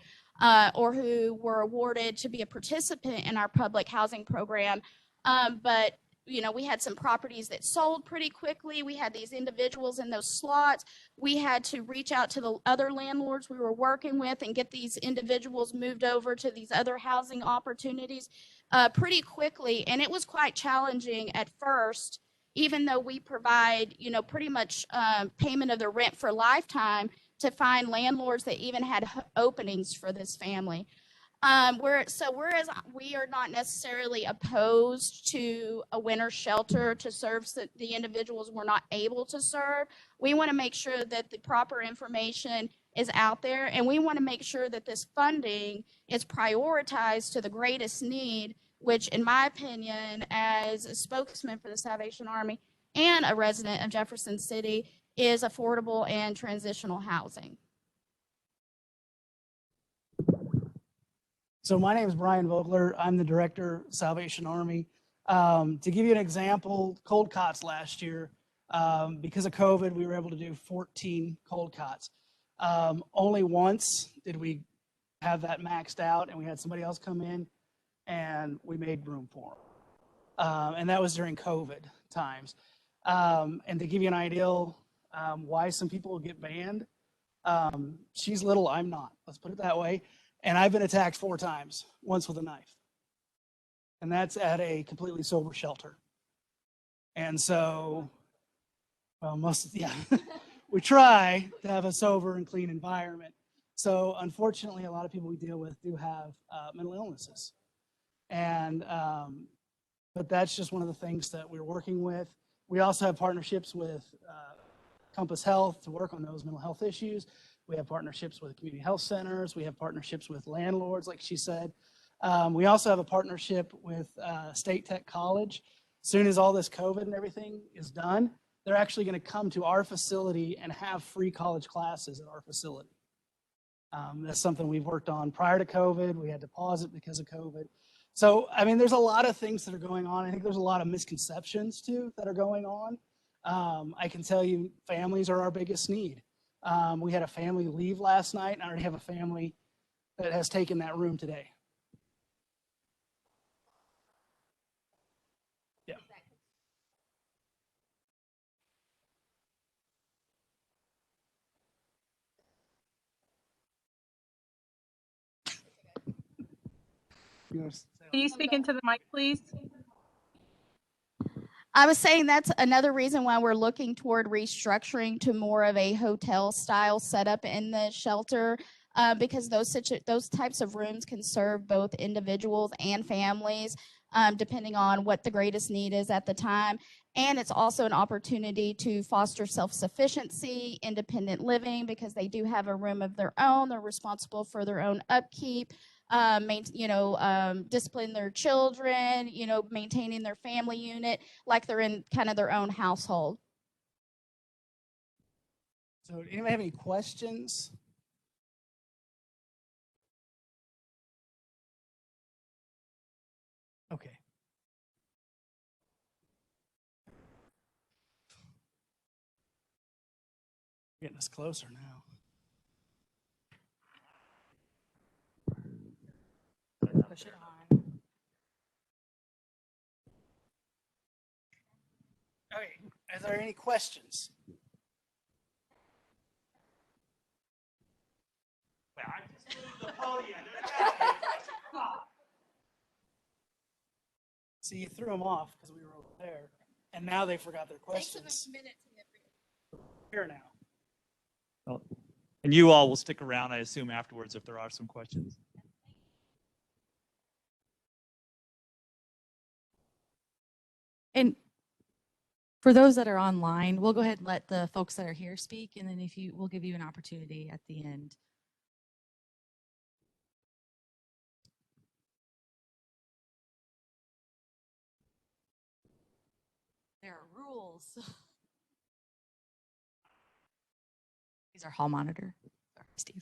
[SPEAKER 9] Or who were awarded to be a participant in our public housing program. But, we had some properties that sold pretty quickly. We had these individuals in those slots. We had to reach out to the other landlords we were working with and get these individuals moved over to these other housing opportunities pretty quickly. And it was quite challenging at first, even though we provide, pretty much payment of the rent for lifetime, to find landlords that even had openings for this family. Whereas we are not necessarily opposed to a winter shelter to serve the individuals we're not able to serve, we want to make sure that the proper information is out there, and we want to make sure that this funding is prioritized to the greatest need, which in my opinion, as a spokesman for the Salvation Army and a resident of Jefferson City, is affordable and transitional housing.
[SPEAKER 10] So my name is Brian Vogler. I'm the director of Salvation Army. To give you an example, cold cots last year, because of COVID, we were able to do 14 cold cots. Only once did we have that maxed out, and we had somebody else come in and we made room for them. And that was during COVID times. And to give you an idea why some people will get banned, she's little, I'm not. Let's put it that way. And I've been attacked 4 times, once with a knife. And that's at a completely sober shelter. And so, well, we try to have a sober and clean environment. So unfortunately, a lot of people we deal with do have mental illnesses. And but that's just one of the things that we're working with. We also have partnerships with Compass Health to work on those mental health issues. We have partnerships with community health centers. We have partnerships with landlords, like she said. We also have a partnership with State Tech College. As soon as all this COVID and everything is done, they're actually going to come to our facility and have free college classes at our facility. That's something we've worked on prior to COVID. We had to pause it because of COVID. So, I mean, there's a lot of things that are going on. I think there's a lot of misconceptions too that are going on. I can tell you families are our biggest need. We had a family leave last night, and I already have a family that has taken that room today. Yeah.
[SPEAKER 7] Can you speak into the mic, please?
[SPEAKER 9] I was saying that's another reason why we're looking toward restructuring to more of a hotel style setup in the shelter, because those types of rooms can serve both individuals and families, depending on what the greatest need is at the time. And it's also an opportunity to foster self-sufficiency, independent living, because they do have a room of their own. They're responsible for their own upkeep. Discipline their children, maintaining their family unit like they're in kind of their own household.
[SPEAKER 10] So, anybody have any questions? Okay. Getting us closer now. Push it on. Okay, are there any questions? Well, I just moved the podium. See, you threw them off because we were over there, and now they forgot their questions. Here now.
[SPEAKER 11] Well, and you all will stick around, I assume, afterwards if there are some questions.
[SPEAKER 1] And for those that are online, we'll go ahead and let the folks that are here speak, and then we'll give you an opportunity at the end. There are rules. These are hall monitor. Sorry, Steve.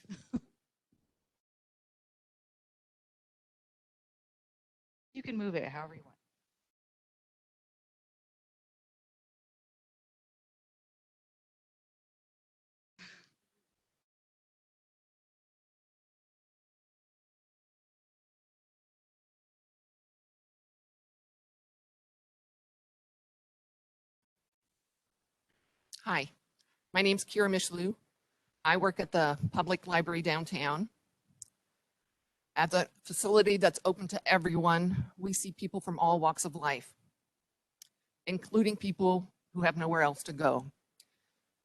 [SPEAKER 1] You can move it however you want.
[SPEAKER 12] Hi, my name's Kira Mishlu. I work at the public library downtown. At the facility that's open to everyone, we see people from all walks of life, including people who have nowhere else to go.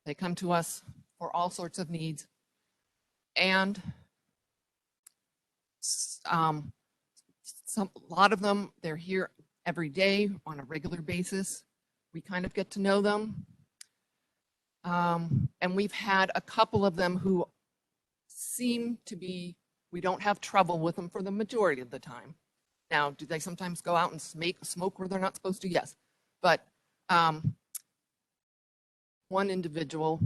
[SPEAKER 12] They come to us for all sorts of needs, and a lot of them, they're here every day on a regular basis. We kind of get to know them. And we've had a couple of them who seem to be, we don't have trouble with them for the majority of the time. Now, do they sometimes go out and smoke where they're not supposed to? Yes. But one individual,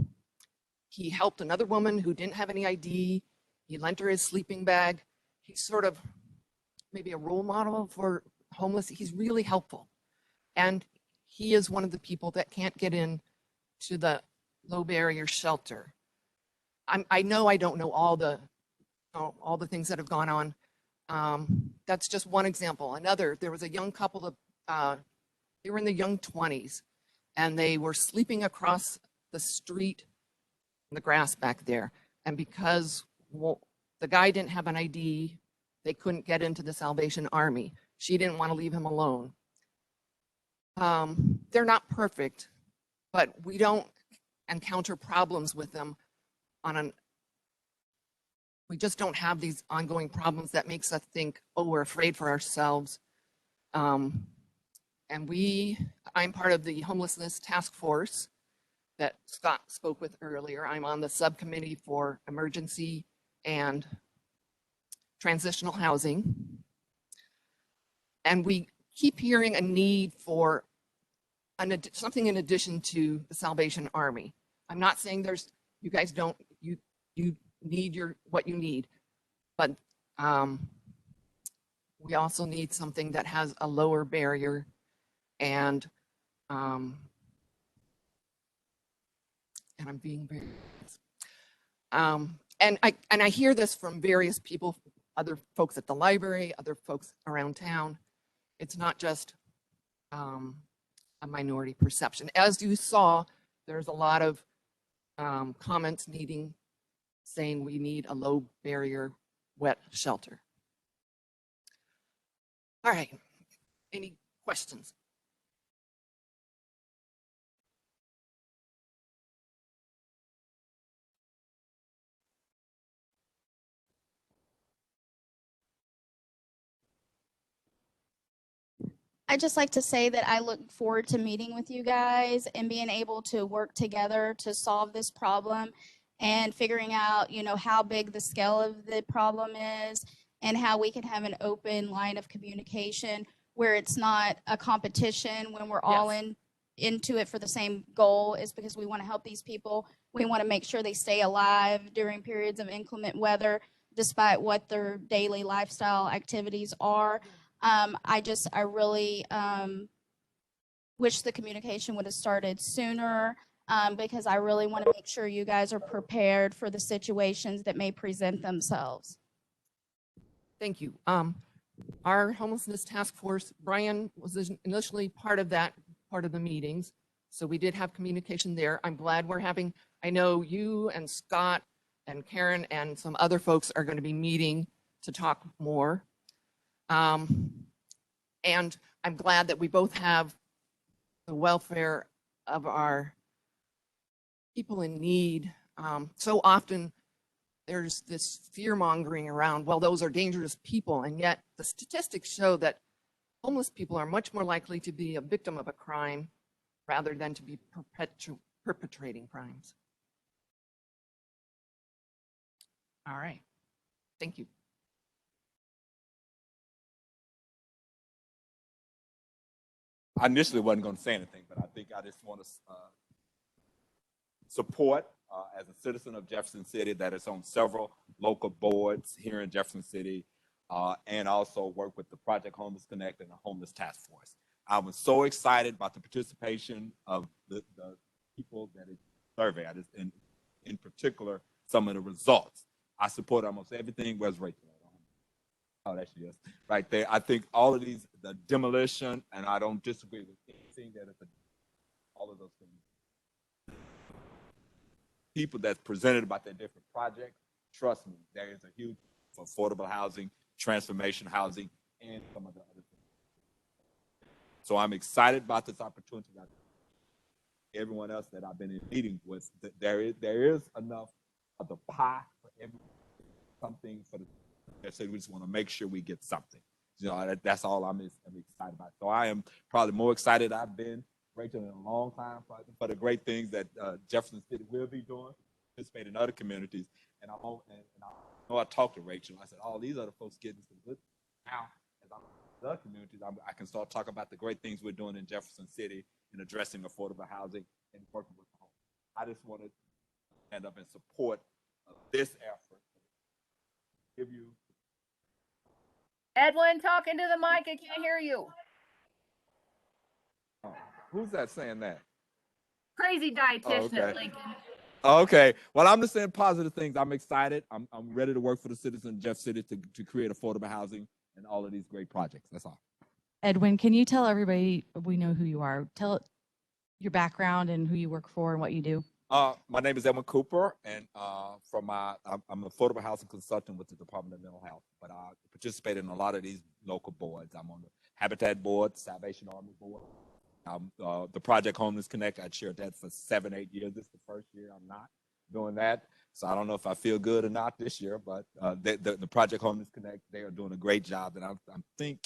[SPEAKER 12] he helped another woman who didn't have any ID. He lent her his sleeping bag. He's sort of maybe a role model for homeless. He's really helpful. And he is one of the people that can't get in to the low barrier shelter. I know I don't know all the things that have gone on. That's just one example. Another, there was a young couple they were in the young 20s, and they were sleeping across the street in the grass back there. And because the guy didn't have an ID, they couldn't get into the Salvation Army. She didn't want to leave him alone. They're not perfect, but we don't encounter problems with them we just don't have these ongoing problems that makes us think, oh, we're afraid for ourselves. And I'm part of the homelessness task force that Scott spoke with earlier. I'm on the subcommittee for emergency and transitional housing. And we keep hearing a need for something in addition to the Salvation Army. I'm not saying you guys don't, you need what you need, but we also need something that has a lower barrier and I'm being very, and I hear this from various people, other folks at the library, other folks around town. It's not just a minority perception. As you saw, there's a lot of comments saying we need a low barrier wet shelter. All right, any questions?
[SPEAKER 9] I'd just like to say that I look forward to meeting with you guys and being able to work together to solve this problem and figuring out, how big the scale of the problem is and how we can have an open line of communication where it's not a competition when we're all into it for the same goal, is because we want to help these people. We want to make sure they stay alive during periods of inclement weather, despite what their daily lifestyle activities are. I really wish the communication would have started sooner because I really want to make sure you guys are prepared for the situations that may present themselves.
[SPEAKER 12] Thank you. Our homelessness task force, Brian was initially part of the meetings. So we did have communication there. I'm glad I know you and Scott and Karen and some other folks are going to be meeting to talk more. And I'm glad that we both have the welfare of our people in need. So often there's this fear mongering around, well, those are dangerous people. And yet the statistics show that homeless people are much more likely to be a victim of a crime rather than to be perpetrating crimes. All right. Thank you.
[SPEAKER 13] I initially wasn't going to say anything, but I think I just want to support as a citizen of Jefferson City that is on several local boards here in Jefferson City and also work with the Project Homeless Connect and the Homeless Task Force. I was so excited about the participation of the people that it surveyed, in particular, some of the results. I support almost everything. Where's Rachel? Oh, there she is, right there. I think all of these, the demolition, and I don't disagree with anything that is all of those things. People that's presented about their different projects, trust me, there is a huge for affordable housing, transformation housing, and some of the other things. So I'm excited about this opportunity. Everyone else that I've been in meetings with, there is enough of the pie for everyone, something for the. So we just want to make sure we get something. That's all I'm excited about. So I am probably more excited I've been, Rachel, in a long time for the great things that Jefferson City will be doing, participate in other communities. And I know I talked to Rachel. I said, oh, these other folks getting some good. Now, as I'm in other communities, I can start talking about the great things we're doing in Jefferson City in addressing affordable housing and working with the home. I just want to stand up and support this effort. Give you.
[SPEAKER 8] Edwin, talk into the mic. I can't hear you.
[SPEAKER 13] Oh, who's that saying that?
[SPEAKER 8] Crazy dietitian at Lincoln.
[SPEAKER 13] Okay. Well, I'm just saying positive things. I'm excited. I'm ready to work for the citizens of Jeff City to create affordable housing and all of these great projects. That's all.
[SPEAKER 1] Edwin, can you tell everybody, we know who you are, tell your background and who you work for and what you do?
[SPEAKER 13] My name is Edwin Cooper, and I'm an affordable housing consultant with the Department of Mental Health, but I participate in a lot of these local boards. I'm on the Habitat Board, Salvation Army Board, the Project Homeless Connect. I chaired that for 7-8 years. This is the first year I'm not doing that, so I don't know if I feel good or not this year, but the Project Homeless Connect, they are doing a great job, and I think,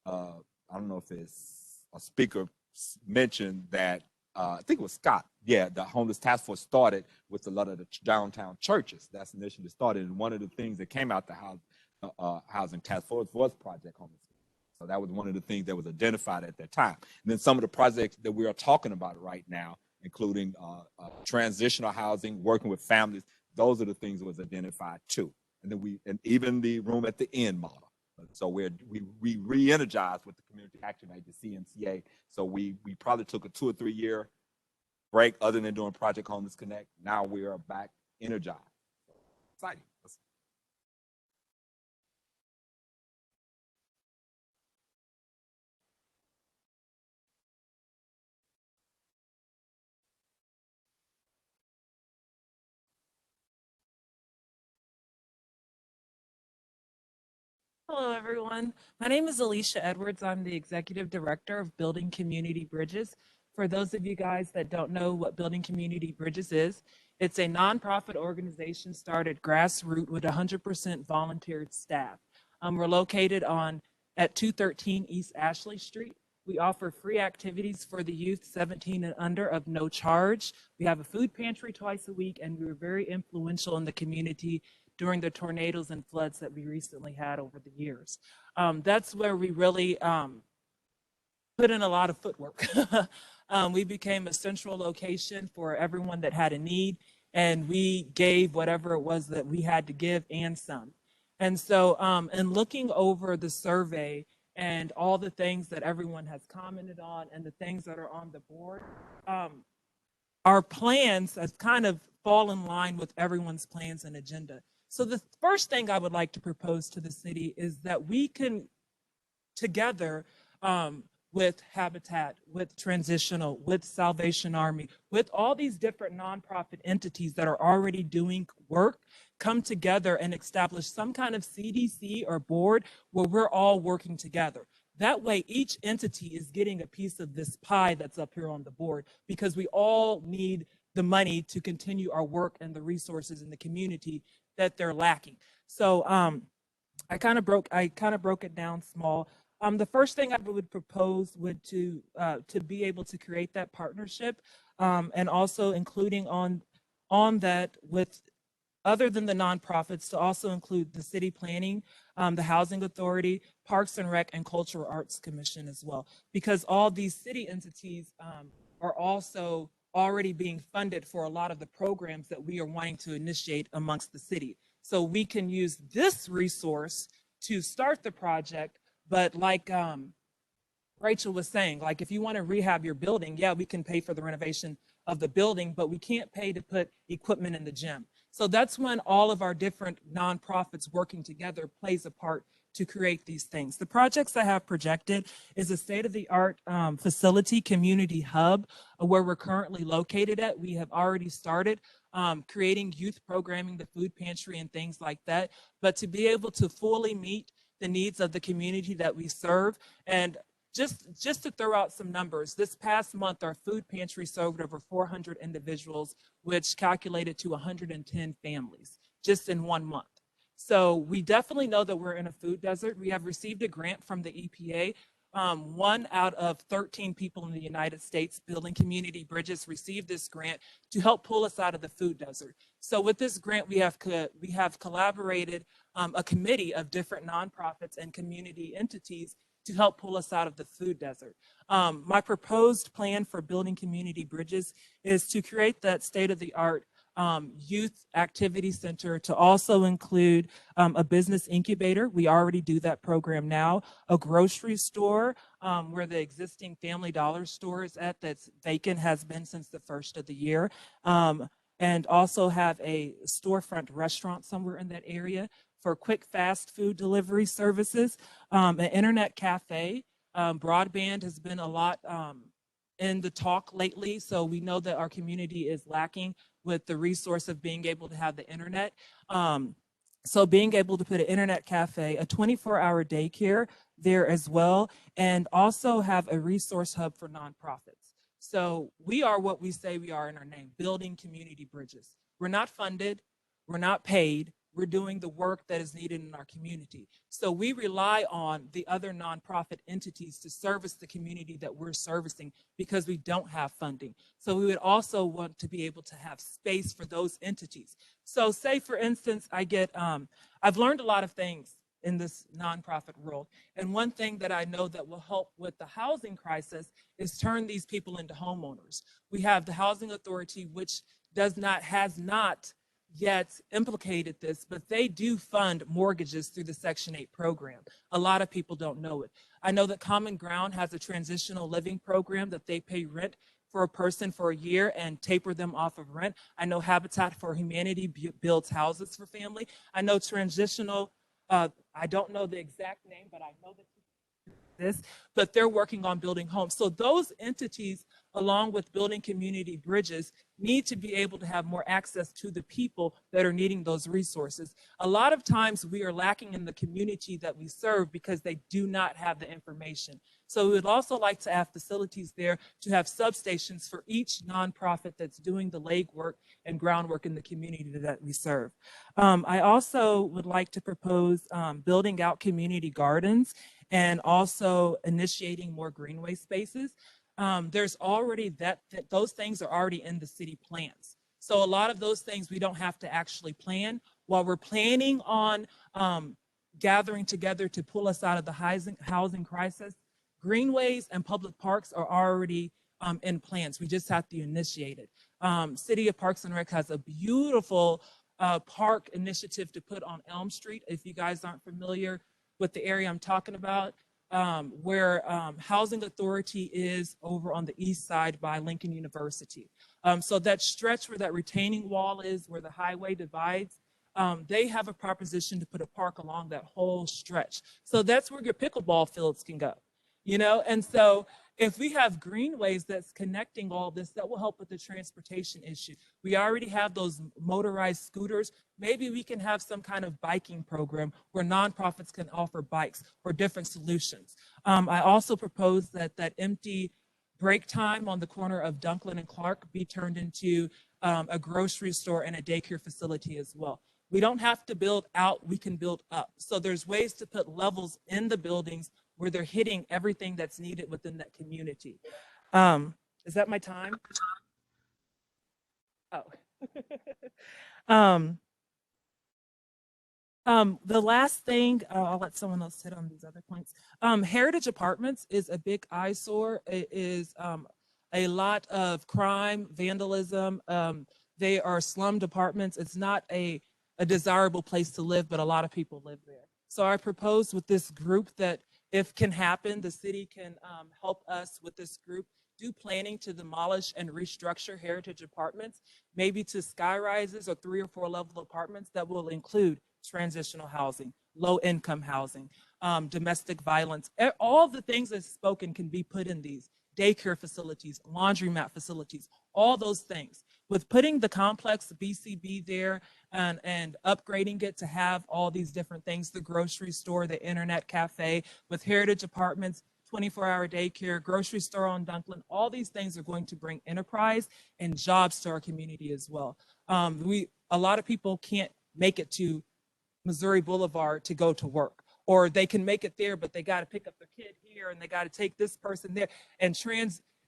[SPEAKER 13] I don't know if it's a speaker mentioned that, I think it was Scott. Yeah, the homeless task force started with a lot of the downtown churches. That's initially started. And one of the things that came out the housing task force was Project Homeless. So that was one of the things that was identified at that time. And then some of the projects that we are talking about right now, including transitional housing, working with families, those are the things that was identified too. And then and even the room at the end model. So we re-energized with the Community Action Agency, CMCA. So we probably took a 2 or 3 year break other than doing Project Homeless Connect. Now we are back energized. Exciting.
[SPEAKER 14] Hello, everyone. My name is Alicia Edwards. I'm the Executive Director of Building Community Bridges. For those of you guys that don't know what Building Community Bridges is, it's a nonprofit organization started grassroots with 100% volunteer staff. We're located at 213 East Ashley Street. We offer free activities for the youth 17 and under of no charge. We have a food pantry twice a week, and we were very influential in the community during the tornadoes and floods that we recently had over the years. That's where we really put in a lot of footwork. We became a central location for everyone that had a need, and we gave whatever it was that we had to give and some. And so in looking over the survey and all the things that everyone has commented on and the things that are on the board, our plans have kind of fall in line with everyone's plans and agenda. So the first thing I would like to propose to the city is that we can together with Habitat, with Transitional, with Salvation Army, with all these different nonprofit entities that are already doing work, come together and establish some kind of CDC or board where we're all working together. That way, each entity is getting a piece of this pie that's up here on the board, because we all need the money to continue our work and the resources in the community that they're lacking. So I kind of broke it down small. The first thing I would propose would to be able to create that partnership, and also including on that with, other than the nonprofits, to also include the city planning, the Housing Authority, Parks and Rec, and Cultural Arts Commission as well, because all these city entities are also already being funded for a lot of the programs that we are wanting to initiate amongst the city. So we can use this resource to start the project, but like Rachel was saying, like if you want to rehab your building, yeah, we can pay for the renovation of the building, but we can't pay to put equipment in the gym. So that's when all of our different nonprofits working together plays a part to create these things. The projects I have projected is a state-of-the-art facility community hub where we're currently located at. We have already started creating youth programming, the food pantry and things like that, but to be able to fully meet the needs of the community that we serve. And just to throw out some numbers, this past month, our food pantry served over 400 individuals, which calculated to 110 families just in 1 month. So we definitely know that we're in a food desert. We have received a grant from the EPA. 1 out of 13 people in the United States building community bridges received this grant to help pull us out of the food desert. So with this grant, we have collaborated a committee of different nonprofits and community entities to help pull us out of the food desert. My proposed plan for building community bridges is to create that state-of-the-art youth activity center, to also include a business incubator. We already do that program now. A grocery store where the existing Family Dollar store is at, that's vacant, has been since the first of the year. And also have a storefront restaurant somewhere in that area for quick fast food delivery services. An internet cafe. Broadband has been a lot in the talk lately, so we know that our community is lacking with the resource of being able to have the internet. So being able to put an internet cafe, a 24-hour daycare there as well, and also have a resource hub for nonprofits. So we are what we say we are in our name, building community bridges. We're not funded, we're not paid, we're doing the work that is needed in our community. So we rely on the other nonprofit entities to service the community that we're servicing because we don't have funding. So we would also want to be able to have space for those entities. So say, for instance, I've learned a lot of things in this nonprofit world. And one thing that I know that will help with the housing crisis is turn these people into homeowners. We have the Housing Authority, which has not yet implicated this, but they do fund mortgages through the Section 8 program. A lot of people don't know it. I know that Common Ground has a transitional living program that they pay rent for a person for a year and taper them off of rent. I know Habitat for Humanity builds houses for family. I know transitional, I don't know the exact name, but I know that this, but they're working on building homes. So those entities, along with building community bridges, need to be able to have more access to the people that are needing those resources. A lot of times we are lacking in the community that we serve because they do not have the information. So we would also like to have facilities there to have substations for each nonprofit that's doing the legwork and groundwork in the community that we serve. I also would like to propose building out community gardens and also initiating more greenway spaces. There's already those things are already in the city plans. So a lot of those things we don't have to actually plan. While we're planning on gathering together to pull us out of the housing crisis, greenways and public parks are already in plans. We just have to initiate it. City of Parks and Rec has a beautiful park initiative to put on Elm Street. If you guys aren't familiar with the area I'm talking about, where Housing Authority is over on the east side by Lincoln University. So that stretch where that retaining wall is, where the highway divides, they have a proposition to put a park along that whole stretch. So that's where your pickleball fields can go, and so if we have greenways that's connecting all this, that will help with the transportation issue. We already have those motorized scooters. Maybe we can have some kind of biking program where nonprofits can offer bikes or different solutions. I also propose that empty break time on the corner of Dunklin and Clark be turned into a grocery store and a daycare facility as well. We don't have to build out, we can build up. So there's ways to put levels in the buildings where they're hitting everything that's needed within that community. Is that my time? Oh. The last thing, I'll let someone else hit on these other points. Heritage Apartments is a big eyesore. It is a lot of crime, vandalism. They are slummed apartments. It's not a desirable place to live, but a lot of people live there. So I propose with this group that if can happen, the city can help us with this group do planning to demolish and restructure heritage apartments, maybe to sky rises or 3 or 4 level apartments that will include transitional housing, low income housing, domestic violence. All the things that's spoken can be put in these daycare facilities, laundromat facilities, all those things. With putting the complex BCB there and upgrading it to have all these different things, the grocery store, the internet cafe, with heritage apartments, 24-hour daycare, grocery store on Dunklin, all these things are going to bring enterprise and jobs to our community as well. A lot of people can't make it to Missouri Boulevard to go to work, or they can make it there, but they got to pick up their kid here and they got to take this person there,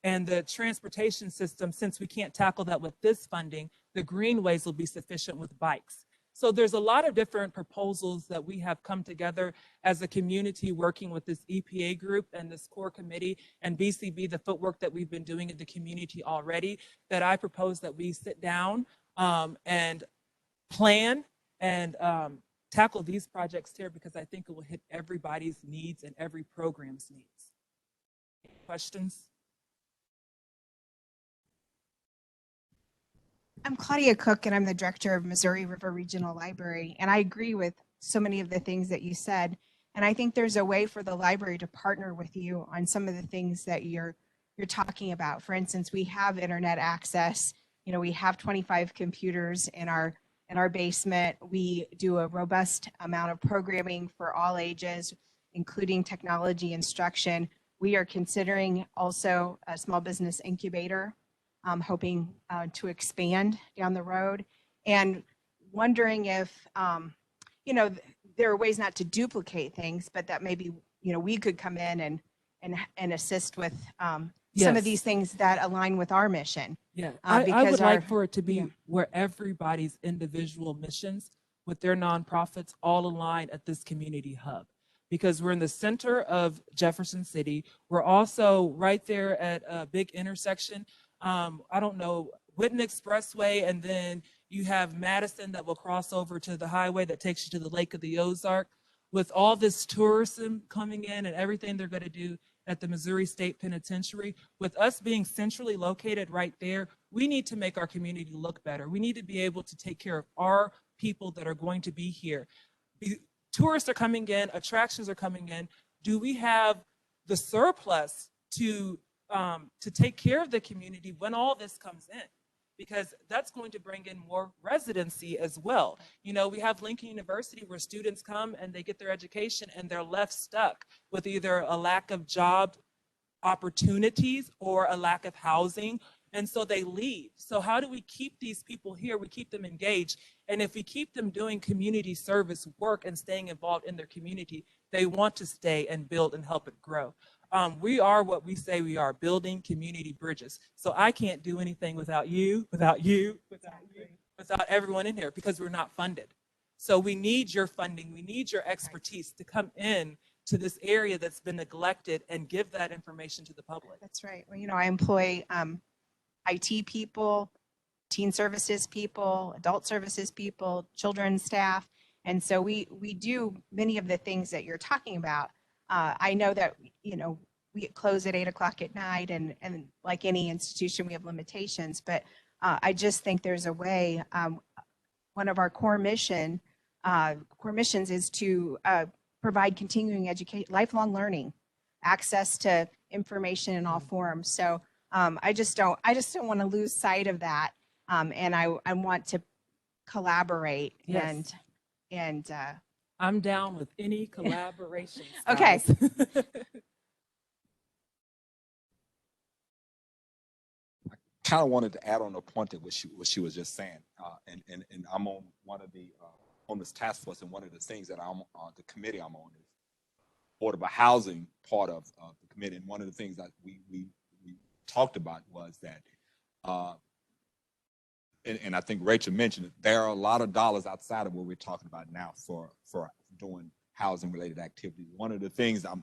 [SPEAKER 14] and the transportation system, since we can't tackle that with this funding, the greenways will be sufficient with bikes. So there's a lot of different proposals that we have come together as a community working with this EPA group and this core committee and BCB, the footwork that we've been doing in the community already, that I propose that we sit down and plan and tackle these projects here, because I think it will hit everybody's needs and every program's needs. Questions?
[SPEAKER 15] I'm Claudia Cook, and I'm the director of Missouri River Regional Library. And I agree with so many of the things that you said. And I think there's a way for the library to partner with you on some of the things that you're talking about. For instance, we have internet access. We have 25 computers in our basement. We do a robust amount of programming for all ages, including technology instruction. We are considering also a small business incubator, hoping to expand down the road, and wondering if you know, there are ways not to duplicate things, but that maybe, you know, we could come in and assist with some of these things that align with our mission.
[SPEAKER 14] Yeah, I
[SPEAKER 15] because
[SPEAKER 14] would like for it to be
[SPEAKER 15] yeah.
[SPEAKER 14] where everybody's individual missions with their nonprofits all align at this community hub, because we're in the center of Jefferson City. We're also right there at a big intersection. I don't know, Whitten Expressway, and then you have Madison that will cross over to the highway that takes you to the Lake of the Ozark. With all this tourism coming in and everything they're going to do at the Missouri State Penitentiary, with us being centrally located right there, we need to make our community look better. We need to be able to take care of our people that are going to be here. Tourists are coming in, attractions are coming in. Do we have the surplus to take care of the community when all this comes in? Because that's going to bring in more residency as well. You know, we have Lincoln University where students come and they get their education and they're left stuck with either a lack of job opportunities or a lack of housing, and so they leave. So how do we keep these people here? We keep them engaged, and if we keep them doing community service work and staying involved in their community, they want to stay and build and help it grow. We are what we say we are, building community bridges. So I can't do anything without you, without everyone in here, because we're not funded. So we need your funding. We need your expertise to come in to this area that's been neglected and give that information to the public.
[SPEAKER 15] That's right. Well, you know, I employ IT people, teen services people, adult services people, children's staff. And so we do many of the things that you're talking about. I know that, you know, we close at 8 o'clock at night, and like any institution, we have limitations, but I just think there's a way. One of our core missions is to provide continuing education, lifelong learning, access to information in all forms. So I just don't want to lose sight of that. And I want to collaborate.
[SPEAKER 14] Yes.
[SPEAKER 15] and
[SPEAKER 14] I'm down with any collaboration.
[SPEAKER 15] Okay.
[SPEAKER 13] Kind of wanted to add on a point that what she was just saying, and I'm on one of the homeless task force, and one of the things that I'm on the committee I'm on is affordable housing part of the committee, and one of the things that we talked about was that, and I think Rachel mentioned it, there are a lot of dollars outside of what we're talking about now for doing housing related activities. One of the things I'm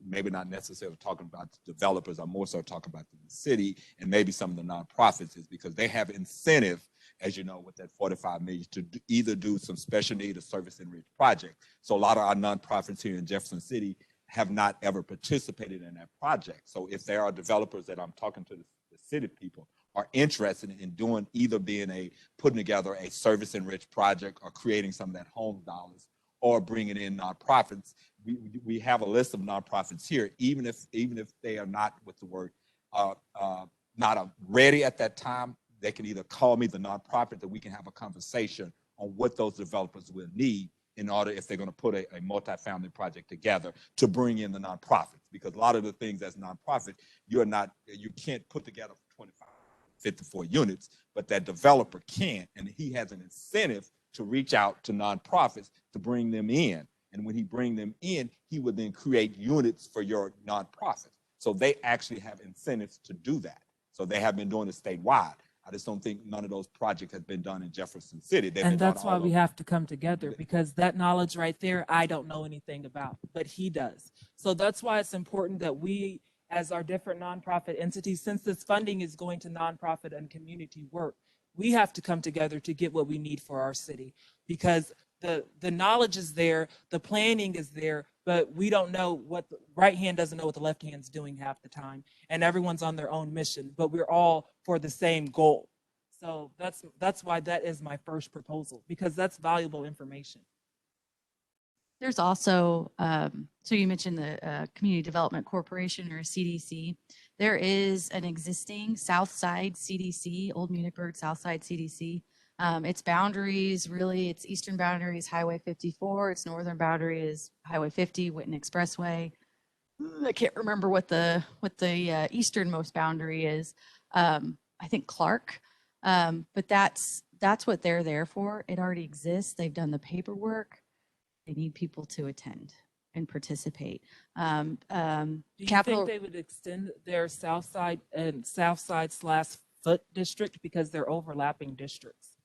[SPEAKER 13] maybe not necessarily talking about the developers, I'm more so talking about the city and maybe some of the nonprofits, is because they have incentive, as you know, with that 45 million to either do some special need or service enriched project. So a lot of our nonprofits here in Jefferson City have not ever participated in that project. So if there are developers that I'm talking to the city people are interested in doing, either putting together a service enriched project or creating some of that home dollars, or bringing in nonprofits, we have a list of nonprofits here, even if they are not, with the word, not ready at that time, they can either call me, the nonprofit, that we can have a conversation on what those developers will need in order, if they're going to put a multifamily project together, to bring in the nonprofits. Because a lot of the things as nonprofit, you can't put together 25, 54 units, but that developer can, and he has an incentive to reach out to nonprofits to bring them in. And when he bring them in, he would then create units for your nonprofit. So they actually have incentives to do that. So they have been doing it statewide. I just don't think none of those projects have been done in Jefferson City.
[SPEAKER 14] And that's why we have to come together, because that knowledge right there, I don't know anything about, but he does. So that's why it's important that we, as our different nonprofit entities, since this funding is going to nonprofit and community work, we have to come together to get what we need for our city, because the knowledge is there, the planning is there, but we don't know what the right hand doesn't know what the left hand's doing half the time, and everyone's on their own mission, but we're all for the same goal. So that's why that is my first proposal, because that's valuable information.
[SPEAKER 1] There's also, so you mentioned the Community Development Corporation, or CDC. There is an existing South Side CDC, Old Munichburg South Side CDC. Its boundaries, really, its eastern boundary is Highway 54. Its northern boundary is Highway 50, Whitten Expressway. I can't remember what the easternmost boundary is. I think Clark, but that's what they're there for. It already exists. They've done the paperwork. they need people to attend and participate.
[SPEAKER 14] Do you
[SPEAKER 1] Capital,
[SPEAKER 14] think they would extend their South Side and South Side / Foot district because they're overlapping districts?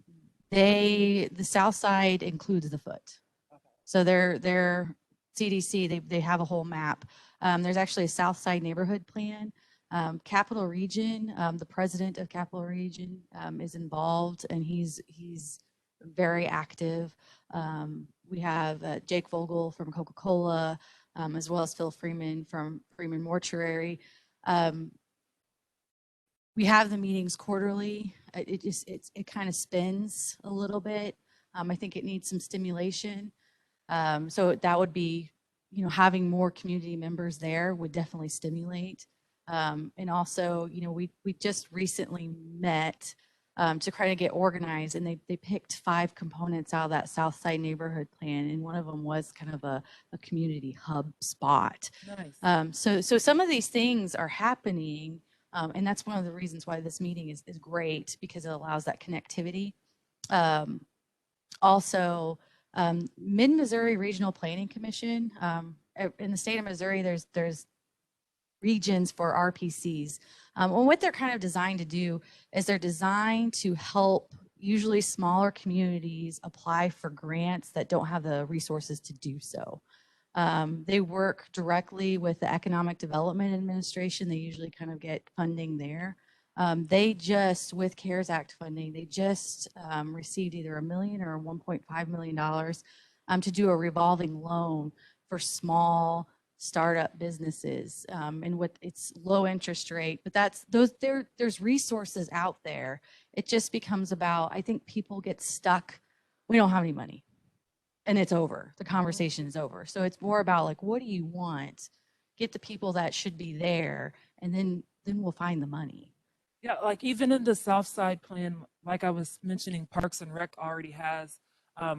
[SPEAKER 1] the South Side includes the Foot.
[SPEAKER 14] Okay.
[SPEAKER 1] So their CDC, they have a whole map. There's actually a South Side neighborhood plan. Capital Region, the president of Capital Region is involved, and he's very active. We have Jake Vogel from Coca-Cola, as well as Phil Freeman from Freeman Mortuary. We have the meetings quarterly. It kind of spins a little bit. I think it needs some stimulation. So that would be, having more community members there would definitely stimulate. And also, we just recently met to kind of get organized, and they picked 5 components out of that South Side neighborhood plan, and one of them was kind of a community hub spot.
[SPEAKER 14] Nice.
[SPEAKER 1] So some of these things are happening, and that's one of the reasons why this meeting is great, because it allows that connectivity. Also, Mid-Missouri Regional Planning Commission, in the state of Missouri, there's regions for RPCs. And what they're kind of designed to do is they're designed to help usually smaller communities apply for grants that don't have the resources to do so. They work directly with the Economic Development Administration. They usually kind of get funding there. They just, with CARES Act funding, they just received either $1 million or $1.5 million to do a revolving loan for small startup businesses. And what it's low interest rate, but there's resources out there. It just becomes about, I think people get stuck. We don't have any money, and it's over. The conversation is over. So it's more about like, what do you want? Get the people that should be there, and then we'll find the money.
[SPEAKER 14] Yeah, like even in the South Side plan, like I was mentioning, Parks and Rec already has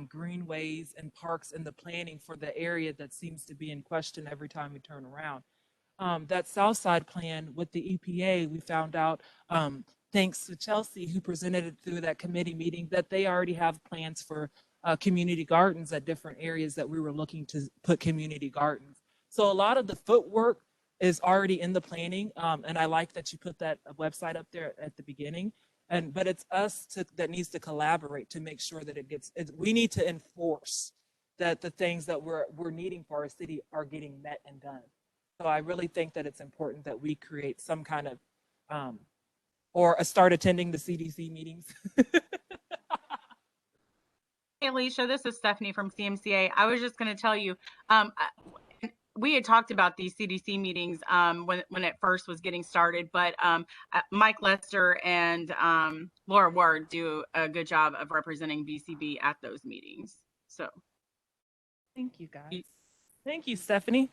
[SPEAKER 14] greenways and parks in the planning for the area that seems to be in question every time we turn around. That South Side plan with the EPA, we found out, thanks to Chelsea, who presented it through that committee meeting, that they already have plans for community gardens at different areas that we were looking to put community gardens. So a lot of the footwork is already in the planning, and I like that you put that website up there at the beginning. But it's us that needs to collaborate to make sure that we need to enforce that the things that we're needing for our city are getting met and done. So I really think that it's important that we create some kind of, or start attending the CDC meetings.
[SPEAKER 7] Hey, Alicia, this is Stephanie from CMCA. I was just going to tell you, we had talked about these CDC meetings when it first was getting started, but Mike Lester and Laura Ward do a good job of representing BCB at those meetings. So,
[SPEAKER 14] thank you, guys. Thank you, Stephanie.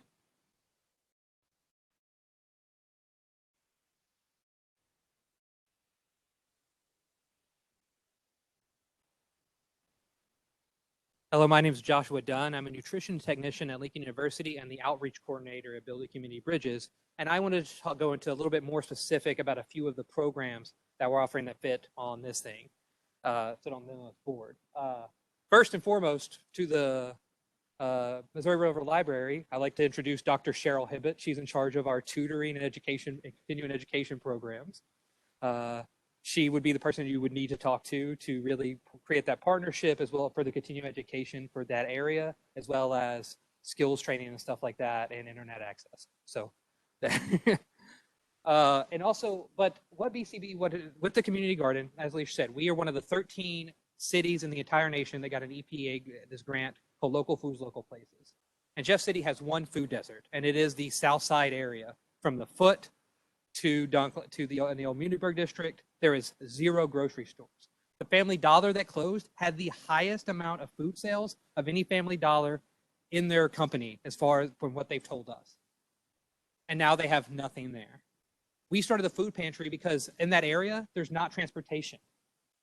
[SPEAKER 16] Hello, my name is Joshua Dunn. I'm a nutrition technician at Lincoln University and the outreach coordinator at Building Community Bridges. And I wanted to go into a little bit more specific about a few of the programs that we're offering that fit on this thing, fit on the board. First and foremost, to the Missouri River Library, I'd like to introduce Dr. Cheryl Hibbett. She's in charge of our tutoring and education and continuing education programs. She would be the person you would need to talk to really create that partnership, as well for the continuing education for that area, as well as skills training and stuff like that, and internet access. So, and also, but what BCB, with the community garden, as Alicia said, we are one of the 13 cities in the entire nation that got an EPA, this grant called Local Foods, Local Places. And Jeff City has one food desert, and it is the South Side area from the Foot to the old Munisburg district. There is 0 grocery stores. The Family Dollar that closed had the highest amount of food sales of any Family Dollar in their company, as far as from what they've told us. And now they have nothing there. We started the food pantry because in that area, there's not transportation.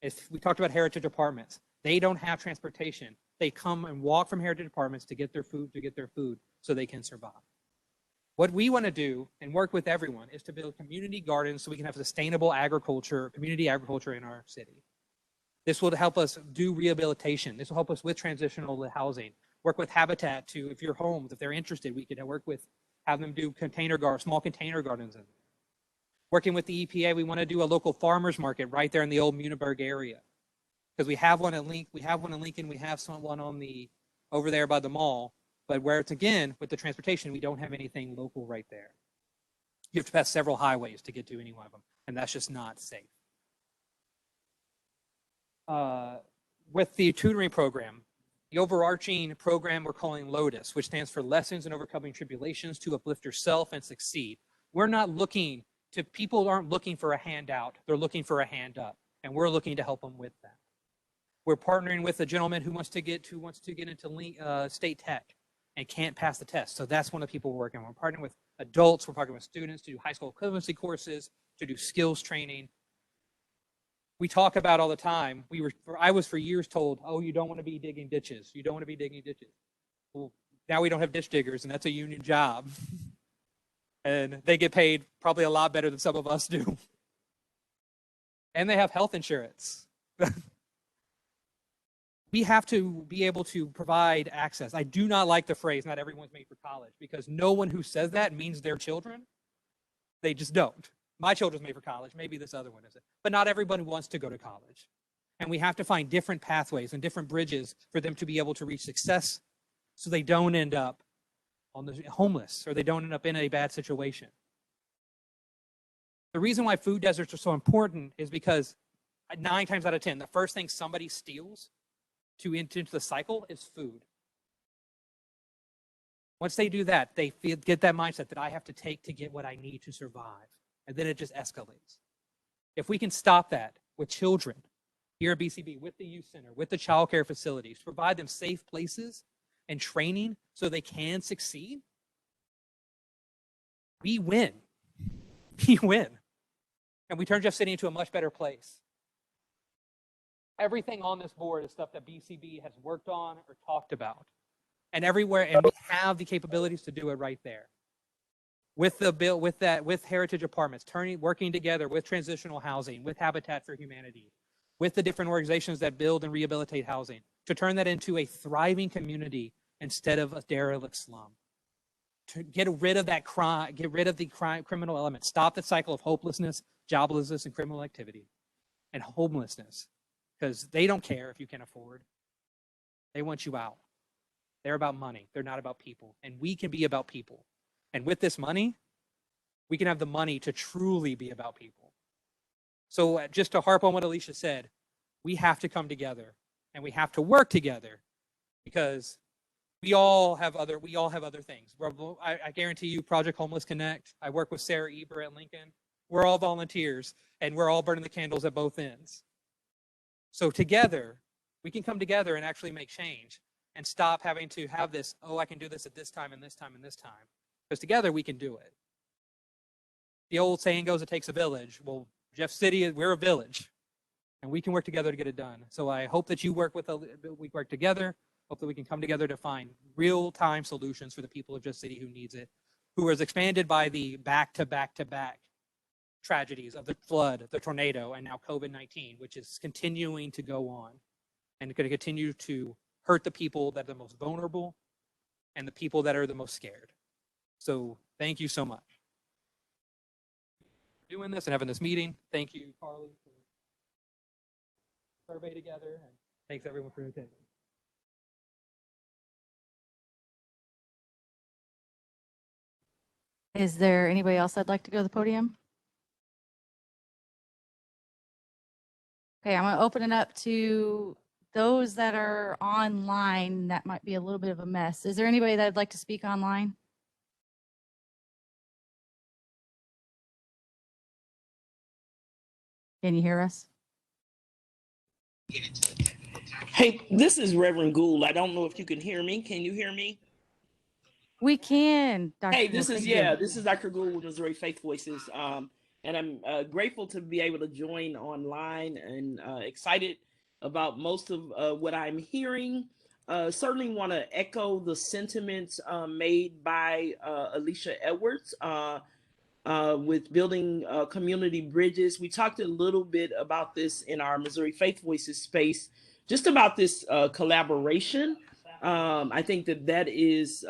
[SPEAKER 16] If we talked about Heritage Apartments, they don't have transportation. They come and walk from Heritage Apartments to get their food, so they can survive. What we want to do and work with everyone is to build community gardens so we can have sustainable agriculture, community agriculture in our city. This will help us do rehabilitation. This will help us with transitional housing. work with Habitat to, if your homes, if they're interested, we could work with, have them do small container gardens. Working with the EPA, we want to do a local farmers market right there in the old Muhlenberg area. Because we have one in Lincoln, we have one on the, over there by the mall, but where it's again, with the transportation, we don't have anything local right there. You have to pass several highways to get to any one of them, and that's just not safe. With the tutoring program, the overarching program we're calling LOTUS, which stands for Lessons in Overcoming Tribulations to Uplift Yourself and Succeed. We're not looking to, people aren't looking for a handout, they're looking for a hand up, and we're looking to help them with that. We're partnering with a gentleman who wants to get into state tech and can't pass the test. So that's one of the people we're working with. We're partnering with adults, we're partnering with students to do high school equivalency courses, to do skills training. We talk about all the time. I was for years told, oh, you don't want to be digging ditches. You don't want to be digging ditches. Well, now we don't have ditch diggers, and that's a union job. And they get paid probably a lot better than some of us do. And they have health insurance. We have to be able to provide access. I do not like the phrase, not everyone's made for college, because no one who says that means their children. They just don't. My children's made for college, maybe this other one isn't. But not everyone wants to go to college. And we have to find different pathways and different bridges for them to be able to reach success so they don't end up on the homeless or they don't end up in a bad situation. The reason why food deserts are so important is because 9 times out of 10, the first thing somebody steals to enter into the cycle is food. Once they do that, they get that mindset that I have to take to get what I need to survive. And then it just escalates. If we can stop that with children here at BCB, with the youth center, with the child care facilities, provide them safe places and training so they can succeed, we win. We win. And we turn Jeff City into a much better place. Everything on this board is stuff that BCB has worked on or talked about. And everywhere, and we have the capabilities to do it right there. With the bill, with Heritage Apartments, working together with Transitional Housing, with Habitat for Humanity, with the different organizations that build and rehabilitate housing, to turn that into a thriving community instead of a derelict slum. To get rid of that crime, get rid of the criminal element, stop the cycle of hopelessness, joblessness, and criminal activity, and homelessness, because they don't care if you can afford. They want you out. They're about money. They're not about people. And we can be about people. And with this money, we can have the money to truly be about people. So just to harp on what Alicia said, we have to come together and we have to work together because we all have other things. I guarantee you, Project Homeless Connect, I work with Sarah Eber at Lincoln. We're all volunteers and we're all burning the candles at both ends. So together, we can come together and actually make change and stop having to have this, oh, I can do this at this time and this time and this time. Because together we can do it. The old saying goes, it takes a village. Well, Jeff City, we're a village. And we can work together to get it done. So I hope that we work together. Hope that we can come together to find real-time solutions for the people of Jeff City who needs it, who is expanded by the back-to-back-to-back tragedies of the flood, the tornado, and now COVID-19, which is continuing to go on and going to continue to hurt the people that are the most vulnerable and the people that are the most scared. So thank you so much for doing this and having this meeting. Thank you, Carly, for the survey together, and thanks everyone for attending.
[SPEAKER 1] Is there anybody else that'd like to go to the podium? Okay, I'm going to open it up to those that are online. That might be a little bit of a mess. Is there anybody that'd like to speak online? Can you hear us?
[SPEAKER 17] Hey, this is Reverend Gould. I don't know if you can hear me. Can you hear me?
[SPEAKER 1] We can, Dr.
[SPEAKER 17] Hey,
[SPEAKER 1] Gould.
[SPEAKER 17] this is Dr. Gould with Missouri Faith Voices. And I'm grateful to be able to join online and excited about most of what I'm hearing. Certainly want to echo the sentiments made by Alicia Edwards with building community bridges. We talked a little bit about this in our Missouri Faith Voices space, just about this collaboration I think that that is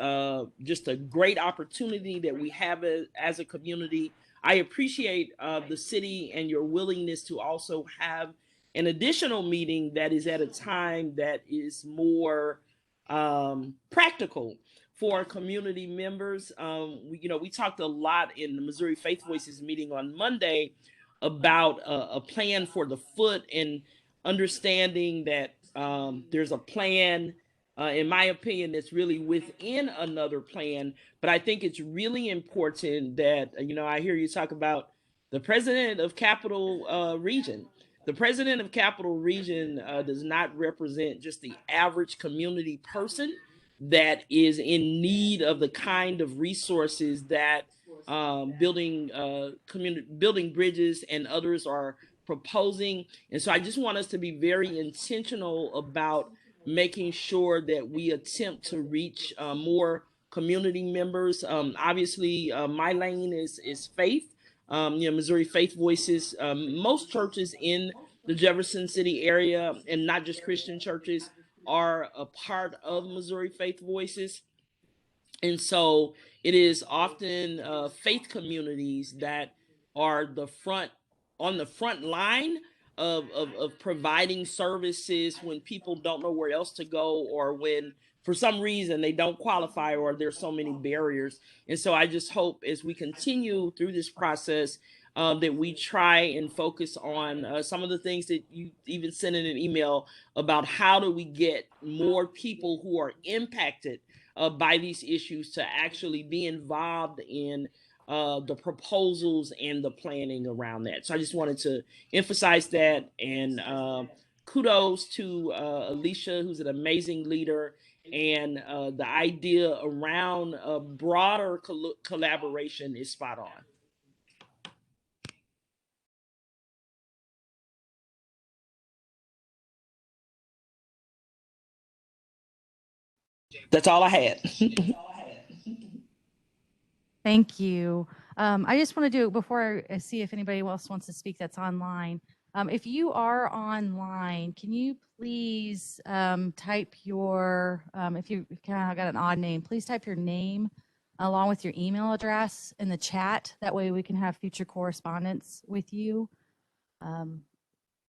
[SPEAKER 17] just a great opportunity that we have as a community. I appreciate the city and your willingness to also have an additional meeting that is at a time that is more practical for community members. We talked a lot in the Missouri Faith Voices meeting on Monday about a plan for the foot and understanding that there's a plan, in my opinion, that's really within another plan. But I think it's really important that, I hear you talk about the president of Capital Region. The president of Capital Region does not represent just the average community person that is in need of the kind of resources that building bridges and others are proposing. And so I just want us to be very intentional about making sure that we attempt to reach more community members. Obviously, my lane is faith. Missouri Faith Voices. Most churches in the Jefferson City area, and not just Christian churches, are a part of Missouri Faith Voices. And so it is often faith communities that are on the front line of providing services when people don't know where else to go, or when for some reason they don't qualify, or there's so many barriers. And so I just hope as we continue through this process that we try and focus on some of the things that you even sent in an email about how do we get more people who are impacted by these issues to actually be involved in the proposals and the planning around that. So I just wanted to emphasize that, and kudos to Alicia, who's an amazing leader, and the idea around broader collaboration is spot on. That's all I had.
[SPEAKER 1] Thank you. I just want to do, before I see if anybody else wants to speak that's online, if you are online, can you please type your, if you kind of got an odd name, please type your name along with your email address in the chat. That way we can have future correspondence with you.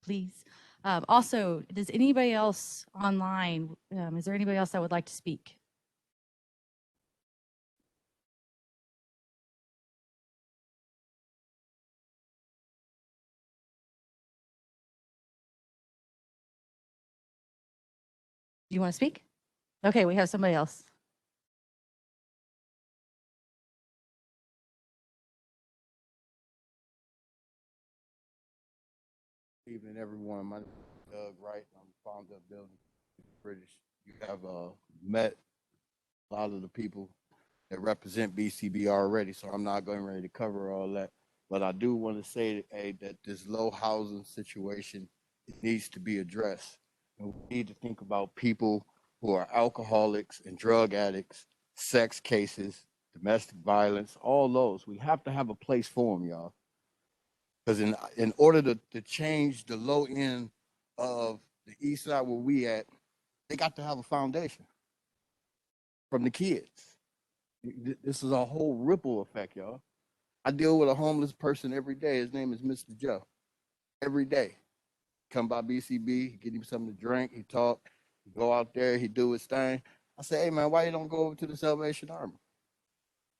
[SPEAKER 1] Please. Also, does anybody else online, is there anybody else that would like to speak? Do you want to speak? Okay, we have somebody else.
[SPEAKER 18] Good evening, everyone. My name is Doug Wright. I'm the founder of Building British. You have met a lot of the people that represent BCB already, so I'm not going ready to cover all that. But I do want to say that this low housing situation needs to be addressed. And we need to think about people who are alcoholics and drug addicts, sex cases, domestic violence, all those. We have to have a place for them, y'all. Because in order to change the low end of the east side where we at, they got to have a foundation from the kids. This is a whole ripple effect, y'all. I deal with a homeless person every day. His name is Mr. Joe. Every day. Come by BCB, get him something to drink, he talk, he go out there, he do his thing. I say, hey man, why you don't go over to the Salvation Army?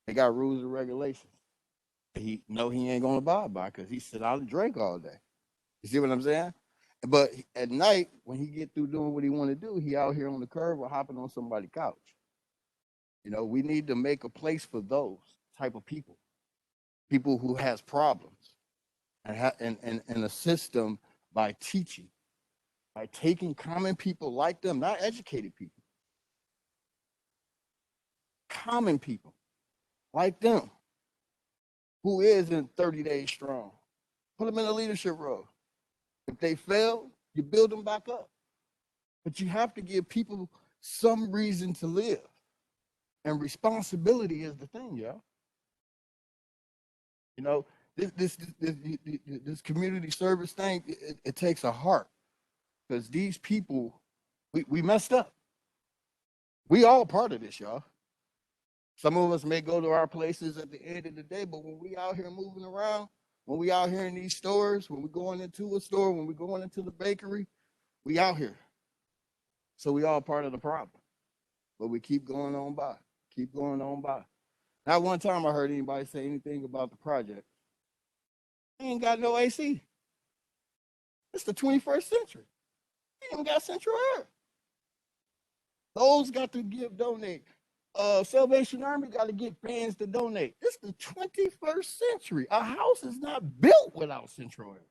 [SPEAKER 18] They got rules and regulations. He ain't gonna abide by because he sit out and drink all day. You see what I'm saying? But at night, when he get through doing what he want to do, he out here on the curb or hopping on somebody's couch. We need to make a place for those type of people who has problems, and assist them by teaching, by taking common people like them, not educated people, common people like them, who isn't 30 days strong. Put them in a leadership role. If they fail, you build them back up. But you have to give people some reason to live. And responsibility is the thing, y'all. This community service thing, it takes a heart. Because these people, we messed up. We all part of this, y'all. Some of us may go to our places at the end of the day, but when we out here moving around, when we out here in these stores, when we going into a store, when we going into the bakery, we out here. So we all part of the problem. But we keep going on by, keep going on by. Not one time I heard anybody say anything about the project. They ain't got no AC. It's the 21st century. They ain't even got central air. Those got to donate. Salvation Army got to get fans to donate. It's the 21st century. A house is not built without central air.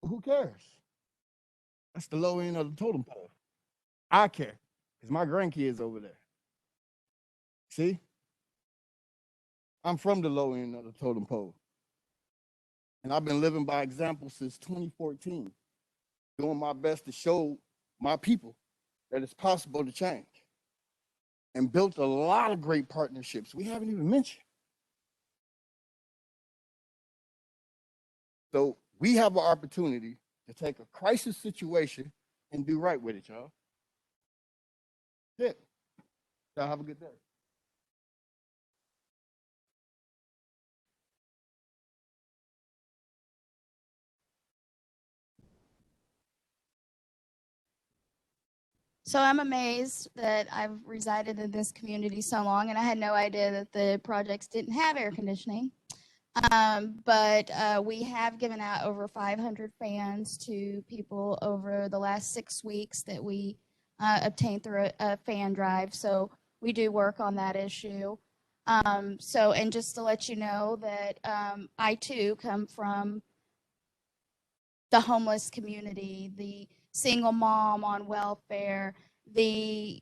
[SPEAKER 18] Who cares? That's the low end of the totem pole. I care because my grandkids over there. See? I'm from the low end of the totem pole. And I've been living by example since 2014, doing my best to show my people that it's possible to change, and built a lot of great partnerships we haven't even mentioned. So we have an opportunity to take a crisis situation and do right with it, y'all. That's it. Y'all have a good day.
[SPEAKER 9] So I'm amazed that I've resided in this community so long, and I had no idea that the projects didn't have air conditioning. But we have given out over 500 fans to people over the last 6 weeks that we obtained through a fan drive. So we do work on that issue. And just to let you know that I too come from the homeless community, the single mom on welfare, the,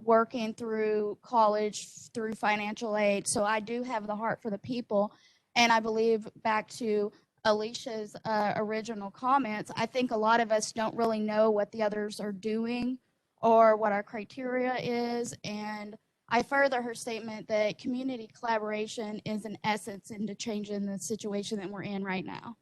[SPEAKER 9] working through college through financial aid. So I do have the heart for the people. And I believe, back to Alicia's original comments, I think a lot of us don't really know what the others are doing or what our criteria is. And I further her statement that community collaboration is an essence into changing the situation that we're in right now.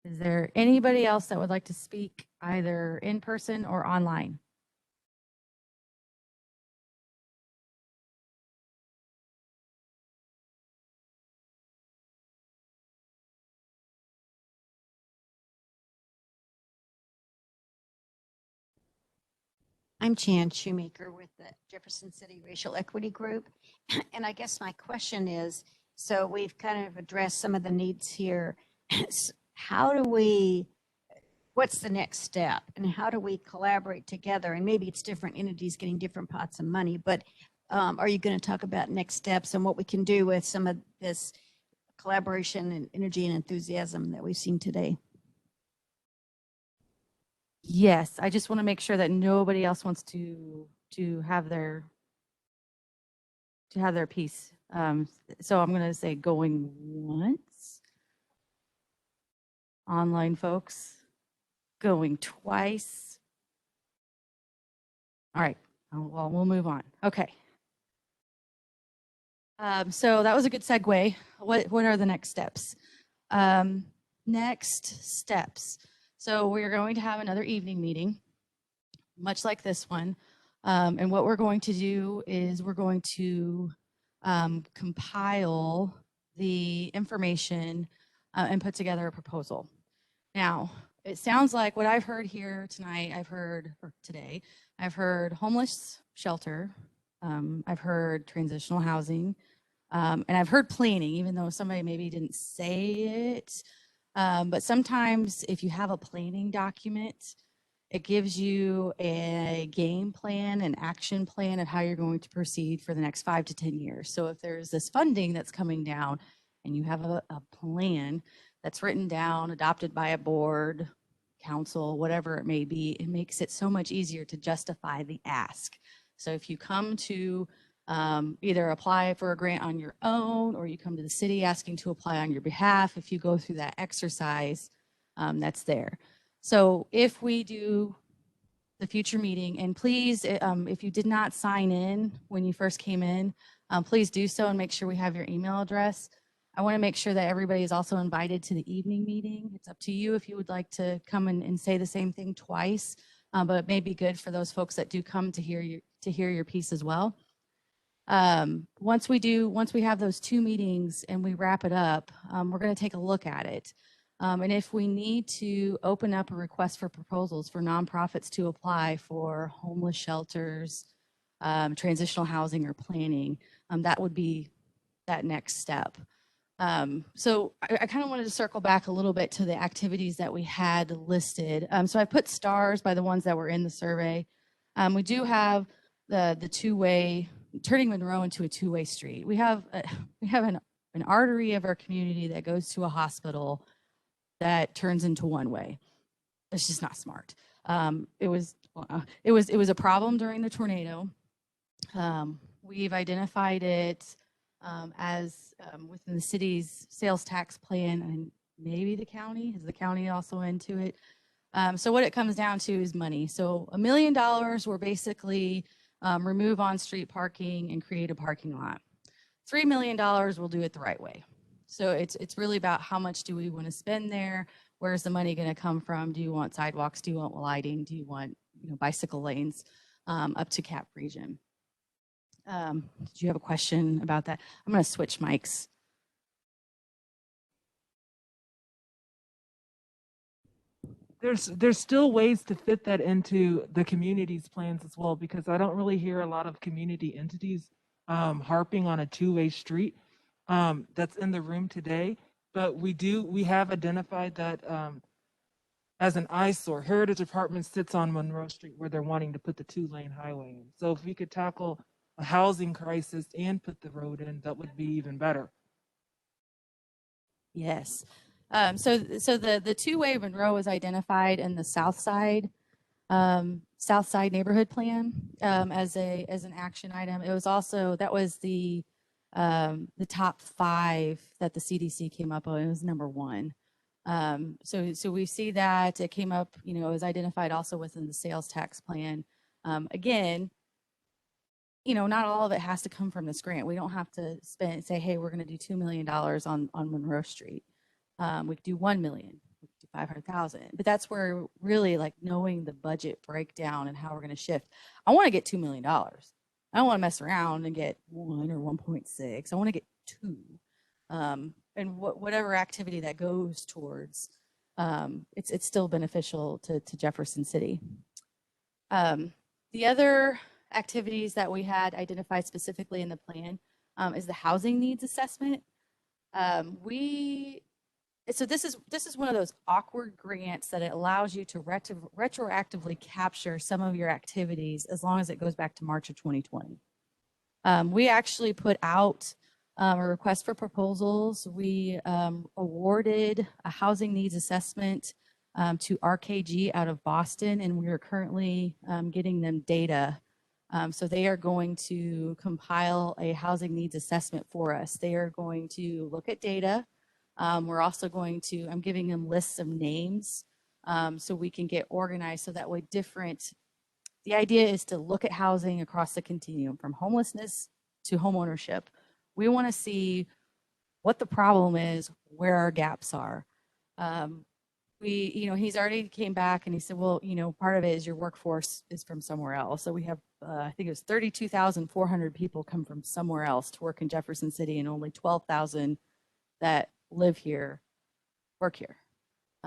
[SPEAKER 1] Is there anybody else that would like to speak either in person or online?
[SPEAKER 19] I'm Jan Shoemaker with the Jefferson City Racial Equity Group. And I guess my question is, so we've kind of addressed some of the needs here. What's the next step, and how do we collaborate together? And maybe it's different entities getting different pots of money, but are you going to talk about next steps and what we can do with some of this collaboration and energy and enthusiasm that we've seen today?
[SPEAKER 1] Yes, I just want to make sure that nobody else wants to have their piece. So I'm going to say going once. Online folks, going twice. All right, well, we'll move on. Okay. So that was a good segue. What are the next steps? Next steps. So we're going to have another evening meeting, much like this one. And what we're going to do is we're going to compile the information and put together a proposal. Now, it sounds like what I've heard here tonight, today, I've heard homeless shelter, I've heard transitional housing, and I've heard planning, even though somebody maybe didn't say it. But sometimes if you have a planning document, it gives you a game plan, an action plan of how you're going to proceed for the next 5 to 10 years. So if there's this funding that's coming down and you have a plan that's written down, adopted by a board, council, whatever it may be, it makes it so much easier to justify the ask. So if you come to either apply for a grant on your own, or you come to the city asking to apply on your behalf, if you go through that exercise, that's there. So if we do the future meeting, and please, if you did not sign in when you first came in, please do so and make sure we have your email address. I want to make sure that everybody is also invited to the evening meeting. It's up to you if you would like to come and say the same thing twice, but it may be good for those folks that do come to hear your piece as well. Once we have those 2 meetings and we wrap it up, we're going to take a look at it. And if we need to open up a request for proposals for nonprofits to apply for homeless shelters, transitional housing or planning, that would be that next step. So I kind of wanted to circle back a little bit to the activities that we had listed. So I put stars by the ones that were in the survey. We do have the two-way, turning Monroe into a two-way street. We have an artery of our community that goes to a hospital that turns into one way. It's just not smart. It was a problem during the tornado. We've identified it as within the city's sales tax plan, and maybe the county. Is the county also into it? So what it comes down to is money. So $1 million will basically remove on-street parking and create a parking lot. $3 million will do it the right way. So it's really about how much do we want to spend there? Where's the money going to come from? Do you want sidewalks? Do you want lighting? Do you want bicycle lanes up to Cap Region? Did you have a question about that? I'm going to switch mics.
[SPEAKER 14] There's still ways to fit that into the community's plans as well, because I don't really hear a lot of community entities harping on a two-way street that's in the room today. But we have identified that as an eyesore. Heritage Apartments sits on Monroe Street where they're wanting to put the 2-lane highway in. So if we could tackle a housing crisis and put the road in, that would be even better.
[SPEAKER 1] Yes. So the two-way Monroe was identified in the South Side neighborhood plan as an action item. It was also, that was the top 5 that the CDC came up with. It was number 1. So we see that it came up, it was identified also within the sales tax plan. Again, not all of it has to come from this grant. We don't have to say, hey, we're going to do $2 million on Monroe Street. We could do 1 million, we could do 500,000, but that's where really like knowing the budget breakdown and how we're going to shift. I want to get $2 million. I don't want to mess around and get 1 or 1.6. I want to get 2. And whatever activity that goes towards, it's still beneficial to Jefferson City. The other activities that we had identified specifically in the plan is the housing needs assessment. So this is one of those awkward grants that it allows you to retroactively capture some of your activities as long as it goes back to March of 2020. We actually put out a request for proposals. We awarded a housing needs assessment to RKG out of Boston, and we are currently getting them data. So they are going to compile a housing needs assessment for us. They are going to look at data. We're also going to, I'm giving them lists of names so we can get organized so that way the idea is to look at housing across the continuum from homelessness to homeownership. We want to see what the problem is, where our gaps are. He's already came back and he said, well, part of it is your workforce is from somewhere else. So we have, I think it was 32,400 people come from somewhere else to work in Jefferson City, and only 12,000 that live here, work here.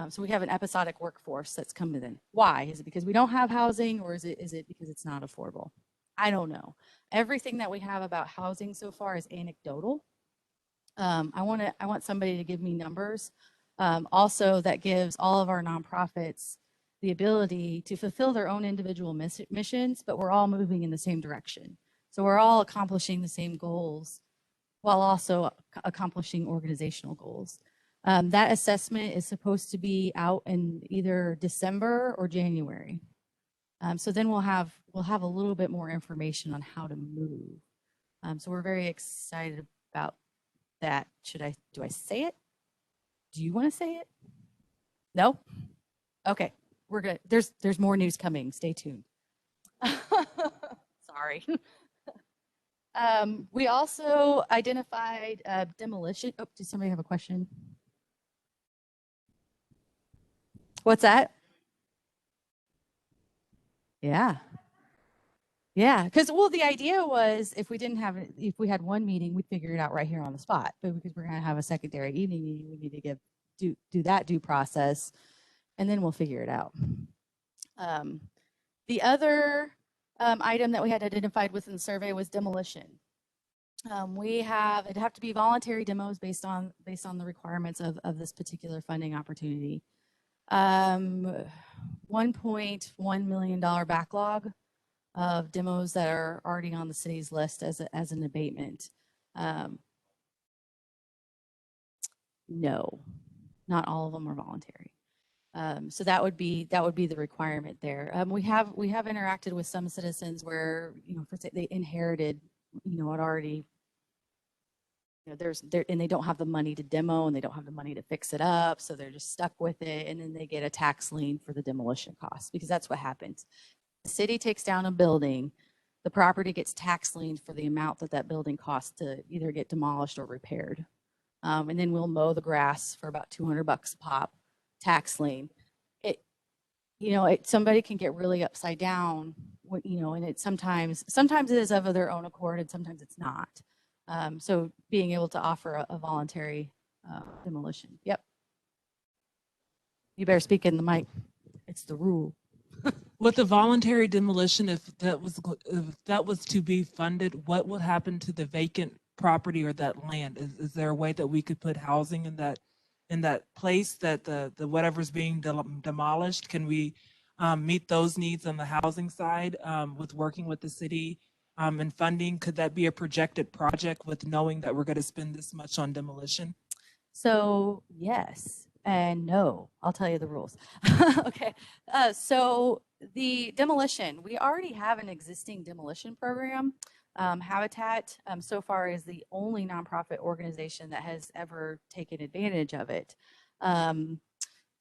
[SPEAKER 1] So we have an episodic workforce that's coming in. Why? Is it because we don't have housing, or is it because it's not affordable? I don't know. Everything that we have about housing so far is anecdotal. I want somebody to give me numbers. Also, that gives all of our nonprofits the ability to fulfill their own individual missions, but we're all moving in the same direction. So we're all accomplishing the same goals while also accomplishing organizational goals. That assessment is supposed to be out in either December or January. So then we'll have a little bit more information on how to move. So we're very excited about that. Do I say it? Do you want to say it? No? Okay, we're good. There's more news coming. Stay tuned. Sorry. We also identified demolition. Oh, does somebody have a question? What's that? Yeah. Yeah, because well, the idea was if we didn't have it, if we had one meeting, we'd figure it out right here on the spot. But because we're going to have a secondary evening meeting, we need to do that due process, and then we'll figure it out. The other item that we had identified within the survey was demolition. It'd have to be voluntary demos based on the requirements of this particular funding opportunity. $1.1 million backlog of demos that are already on the city's list as an abatement. No, not all of them are voluntary. So that would be the requirement there. We have interacted with some citizens where they inherited it already. And they don't have the money to demo and they don't have the money to fix it up, so they're just stuck with it, and then they get a tax lien for the demolition costs, because that's what happens. The city takes down a building, the property gets tax liened for the amount that building costs to either get demolished or repaired. And then we'll mow the grass for about $200 a pop, tax lien. Somebody can get really upside down, and it sometimes it is of their own accord and sometimes it's not. So being able to offer a voluntary demolition. Yep. You better speak in the mic. It's the rule.
[SPEAKER 14] With the voluntary demolition, if that was to be funded, what would happen to the vacant property or that land? Is there a way that we could put housing in that place, that the whatever's being demolished? Can we meet those needs on the housing side with working with the city and funding? Could that be a projected project with knowing that we're going to spend this much on demolition?
[SPEAKER 1] So yes and no. I'll tell you the rules. Okay. So the demolition, we already have an existing demolition program. Habitat so far is the only nonprofit organization that has ever taken advantage of it.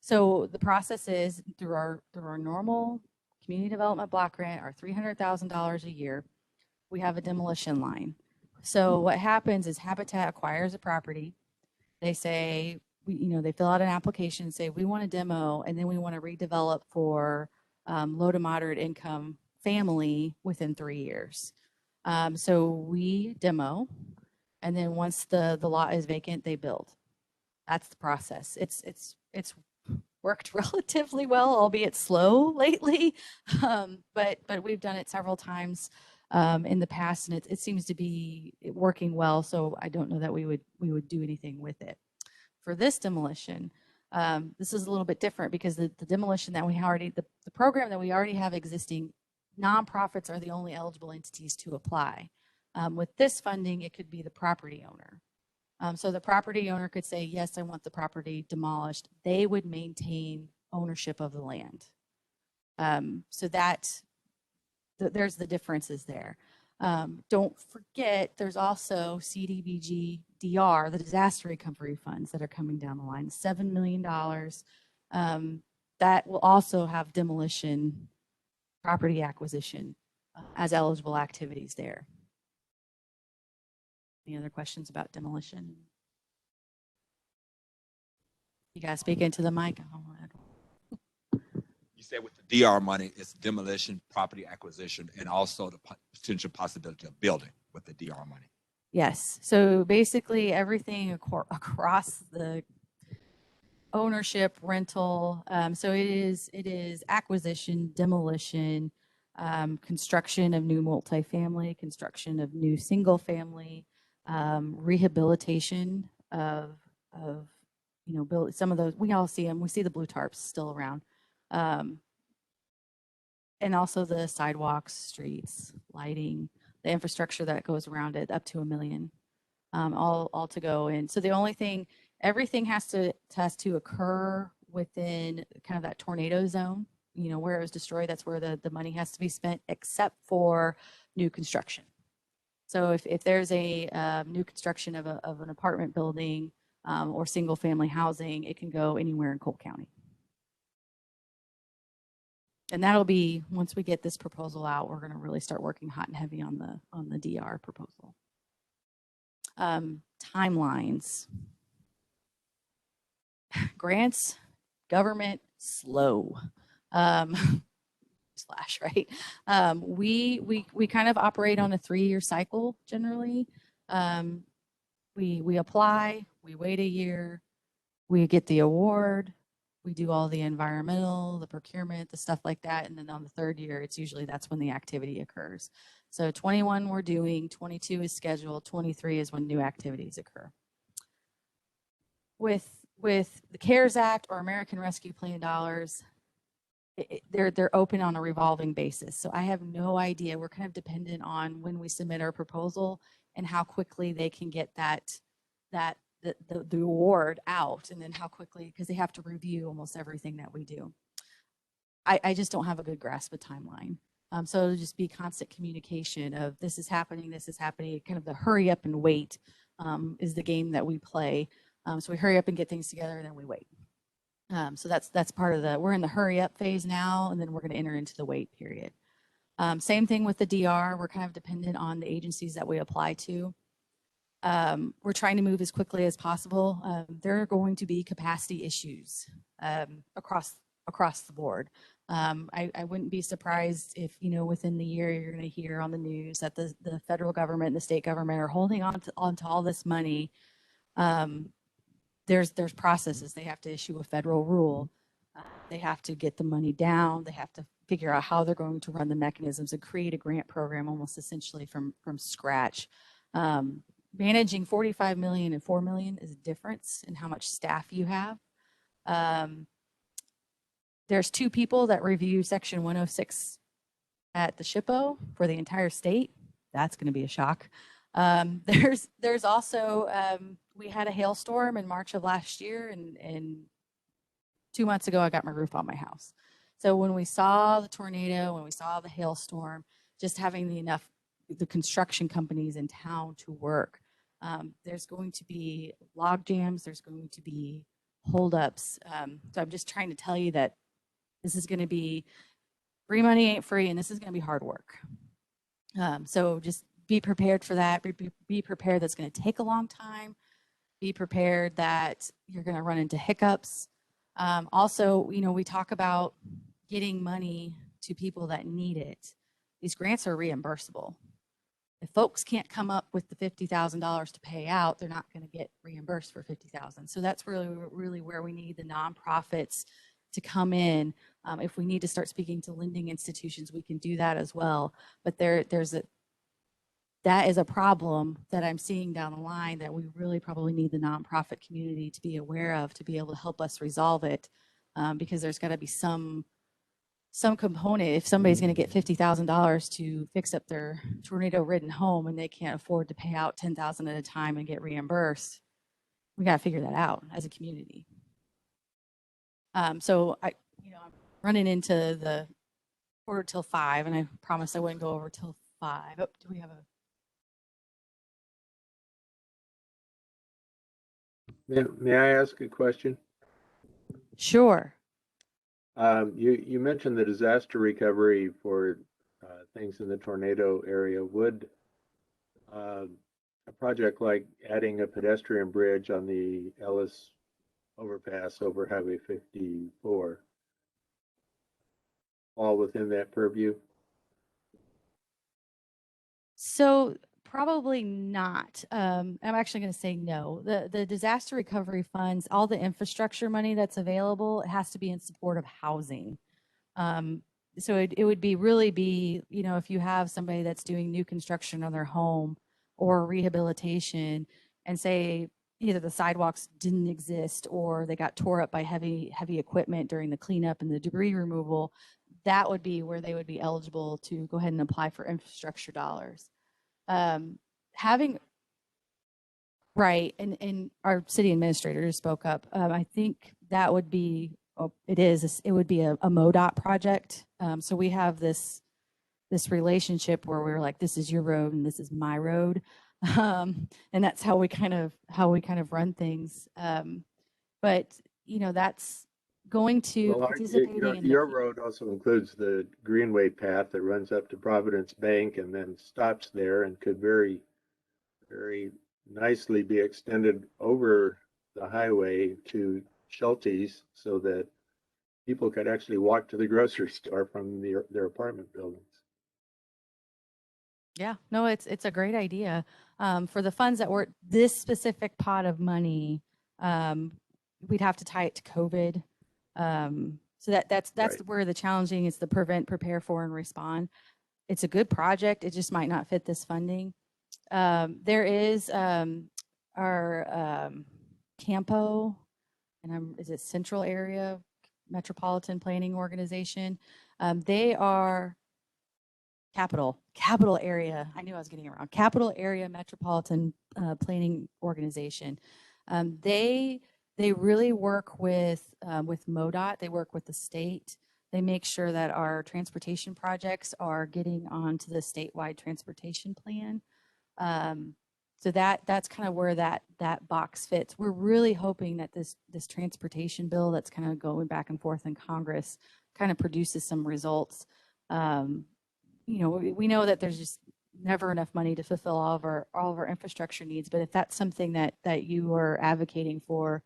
[SPEAKER 1] So the process is through our normal community development block grant, our $300,000 a year, we have a demolition line. So what happens is Habitat acquires a property. They say, they fill out an application, say we want a demo, and then we want to redevelop for low to moderate income family within 3 years. So we demo, and then once the lot is vacant, they build. That's the process. It's worked relatively well, albeit slow lately, but we've done it several times in the past, and it seems to be working well. So I don't know that we would do anything with it. For this demolition, this is a little bit different because the demolition that we already, the program that we already have existing, nonprofits are the only eligible entities to apply. With this funding, it could be the property owner. So the property owner could say, yes, I want the property demolished. They would maintain ownership of the land. So there's the differences there. Don't forget, there's also CDBG DR, the disaster recovery funds that are coming down the line, $7 million. That will also have demolition, property acquisition as eligible activities there. Any other questions about demolition? You guys speak into the mic.
[SPEAKER 13] You said with the DR money, it's demolition, property acquisition, and also the potential possibility of building with the DR money.
[SPEAKER 1] Yes. So basically everything across the ownership, rental. So it is acquisition, demolition, construction of new multifamily, construction of new single family, rehabilitation of build some of those. We all see them. We see the blue tarps still around. And also the sidewalks, streets, lighting, the infrastructure that goes around it, up to $1 million, all to go in. So the only thing, everything has to occur within kind of that tornado zone, where it was destroyed. That's where the money has to be spent, except for new construction. So if there's a new construction of an apartment building or single family housing, it can go anywhere in Cole County. And that'll be, once we get this proposal out, we're going to really start working hot and heavy on the DR proposal. Timelines. Grants, government, slow. Slash, right? We kind of operate on a 3-year cycle generally. We apply, we wait a year, we get the award, we do all the environmental, the procurement, the stuff like that. And then on the 3rd year, it's usually that's when the activity occurs. So 21 we're doing, 22 is scheduled, 23 is when new activities occur. With the CARES Act or American Rescue Plan dollars, they're open on a revolving basis. So I have no idea. We're kind of dependent on when we submit our proposal and how quickly they can get the award out, and then how quickly, because they have to review almost everything that we do. I just don't have a good grasp of timeline. So it'll just be constant communication of this is happening, kind of the hurry up and wait is the game that we play. So we hurry up and get things together, and then we wait. So that's part of we're in the hurry up phase now, and then we're going to enter into the wait period. Same thing with the DR. We're kind of dependent on the agencies that we apply to. We're trying to move as quickly as possible. There are going to be capacity issues across the board. I wouldn't be surprised if, within the year you're going to hear on the news that the federal government and the state government are holding on to all this money. There's processes. They have to issue a federal rule. They have to get the money down. They have to figure out how they're going to run the mechanisms and create a grant program almost essentially from scratch. Managing 45 million and 4 million is a difference in how much staff you have. There's 2 people that review Section 106 at the SHPO for the entire state. That's going to be a shock. There's also, we had a hailstorm in March of last year, and 2 months ago, I got my roof on my house. So when we saw the tornado, when we saw the hailstorm, just having the construction companies in town to work, there's going to be log jams, there's going to be holdups. So I'm just trying to tell you that this is going to be, free money ain't free, and this is going to be hard work. So just be prepared for that. Be prepared that's going to take a long time. Be prepared that you're going to run into hiccups. Also, we talk about getting money to people that need it. These grants are reimbursable. If folks can't come up with the $50,000 to pay out, they're not going to get reimbursed for $50,000. So that's really where we need the nonprofits to come in. If we need to start speaking to lending institutions, we can do that as well. But that is a problem that I'm seeing down the line that we really probably need the nonprofit community to be aware of, to be able to help us resolve it, because there's got to be some component. If somebody's going to get $50,000 to fix up their tornado-ridden home and they can't afford to pay out $10,000 at a time and get reimbursed, we got to figure that out as a community. So I'm running into the 4:45, and I promised I wouldn't go over till 5. Oh, do we have a?
[SPEAKER 20] May I ask a question?
[SPEAKER 1] Sure.
[SPEAKER 20] You mentioned the disaster recovery for things in the tornado area. Would a project like adding a pedestrian bridge on the Ellis overpass over Highway 54 fall within that purview?
[SPEAKER 1] So probably not. I'm actually going to say no. The disaster recovery funds, all the infrastructure money that's available, it has to be in support of housing. So it would really be, if you have somebody that's doing new construction on their home or rehabilitation, and say either the sidewalks didn't exist or they got tore up by heavy equipment during the cleanup and the debris removal, that would be where they would be eligible to go ahead and apply for infrastructure dollars. Right, and our city administrator just spoke up. I think that would be, it would be a MoDOT project. So we have this relationship where we're like, this is your road and this is my road. And that's how we kind of run things. But going to
[SPEAKER 20] Well,
[SPEAKER 1] participating in the
[SPEAKER 20] your road also includes the Greenway path that runs up to Providence Bank and then stops there and could very nicely be extended over the highway to Schulte's so that people could actually walk to the grocery store from their apartment buildings.
[SPEAKER 1] Yeah, no, it's a great idea. For the funds that were this specific pot of money, we'd have to tie it to COVID. So that's
[SPEAKER 20] Right.
[SPEAKER 1] where the challenging is the prevent, prepare for, and respond. It's a good project. It just might not fit this funding. There is our Campo, and is it Central Area Metropolitan Planning Organization? They are capital area. I knew I was getting it wrong. Capital Area Metropolitan Planning Organization. They really work with MoDOT. They work with the state. They make sure that our transportation projects are getting onto the statewide transportation plan. So that's kind of where that box fits. We're really hoping that this transportation bill that's kind of going back and forth in Congress kind of produces some results. You know, we know that there's just never enough money to fulfill all of our infrastructure needs. But if that's something that you are advocating for,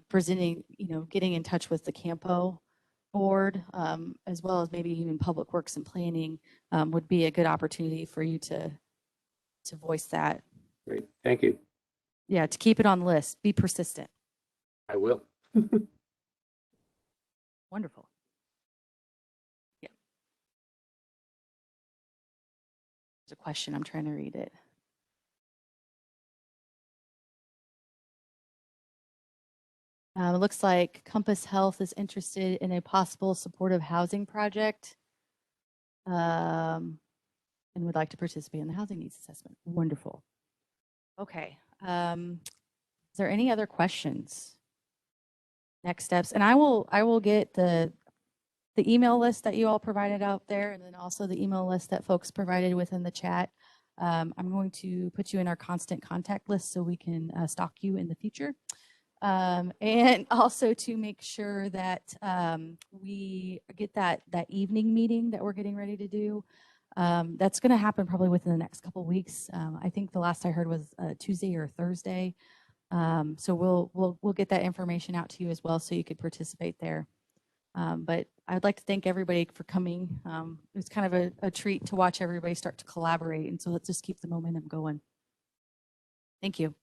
[SPEAKER 1] presenting, you know, getting in touch with the Campo board, as well as maybe even Public Works and Planning, would be a good opportunity for you to voice that.
[SPEAKER 20] Great, thank you.
[SPEAKER 1] Yeah, to keep it on the list. Be persistent.
[SPEAKER 20] I will.
[SPEAKER 1] Wonderful. Yeah. There's a question. I'm trying to read it. It looks like Compass Health is interested in a possible supportive housing project, and would like to participate in the housing needs assessment. Wonderful. Okay. Is there any other questions? Next steps, and I will get the email list that you all provided out there, and then also the email list that folks provided within the chat. I'm going to put you in our constant contact list so we can stalk you in the future. And also to make sure that we get that evening meeting that we're getting ready to do. That's going to happen probably within the next couple of weeks. I think the last I heard was Tuesday or Thursday. So we'll get that information out to you as well so you could participate there. But I'd like to thank everybody for coming. It was kind of a treat to watch everybody start to collaborate. And so let's just keep the momentum going. Thank you.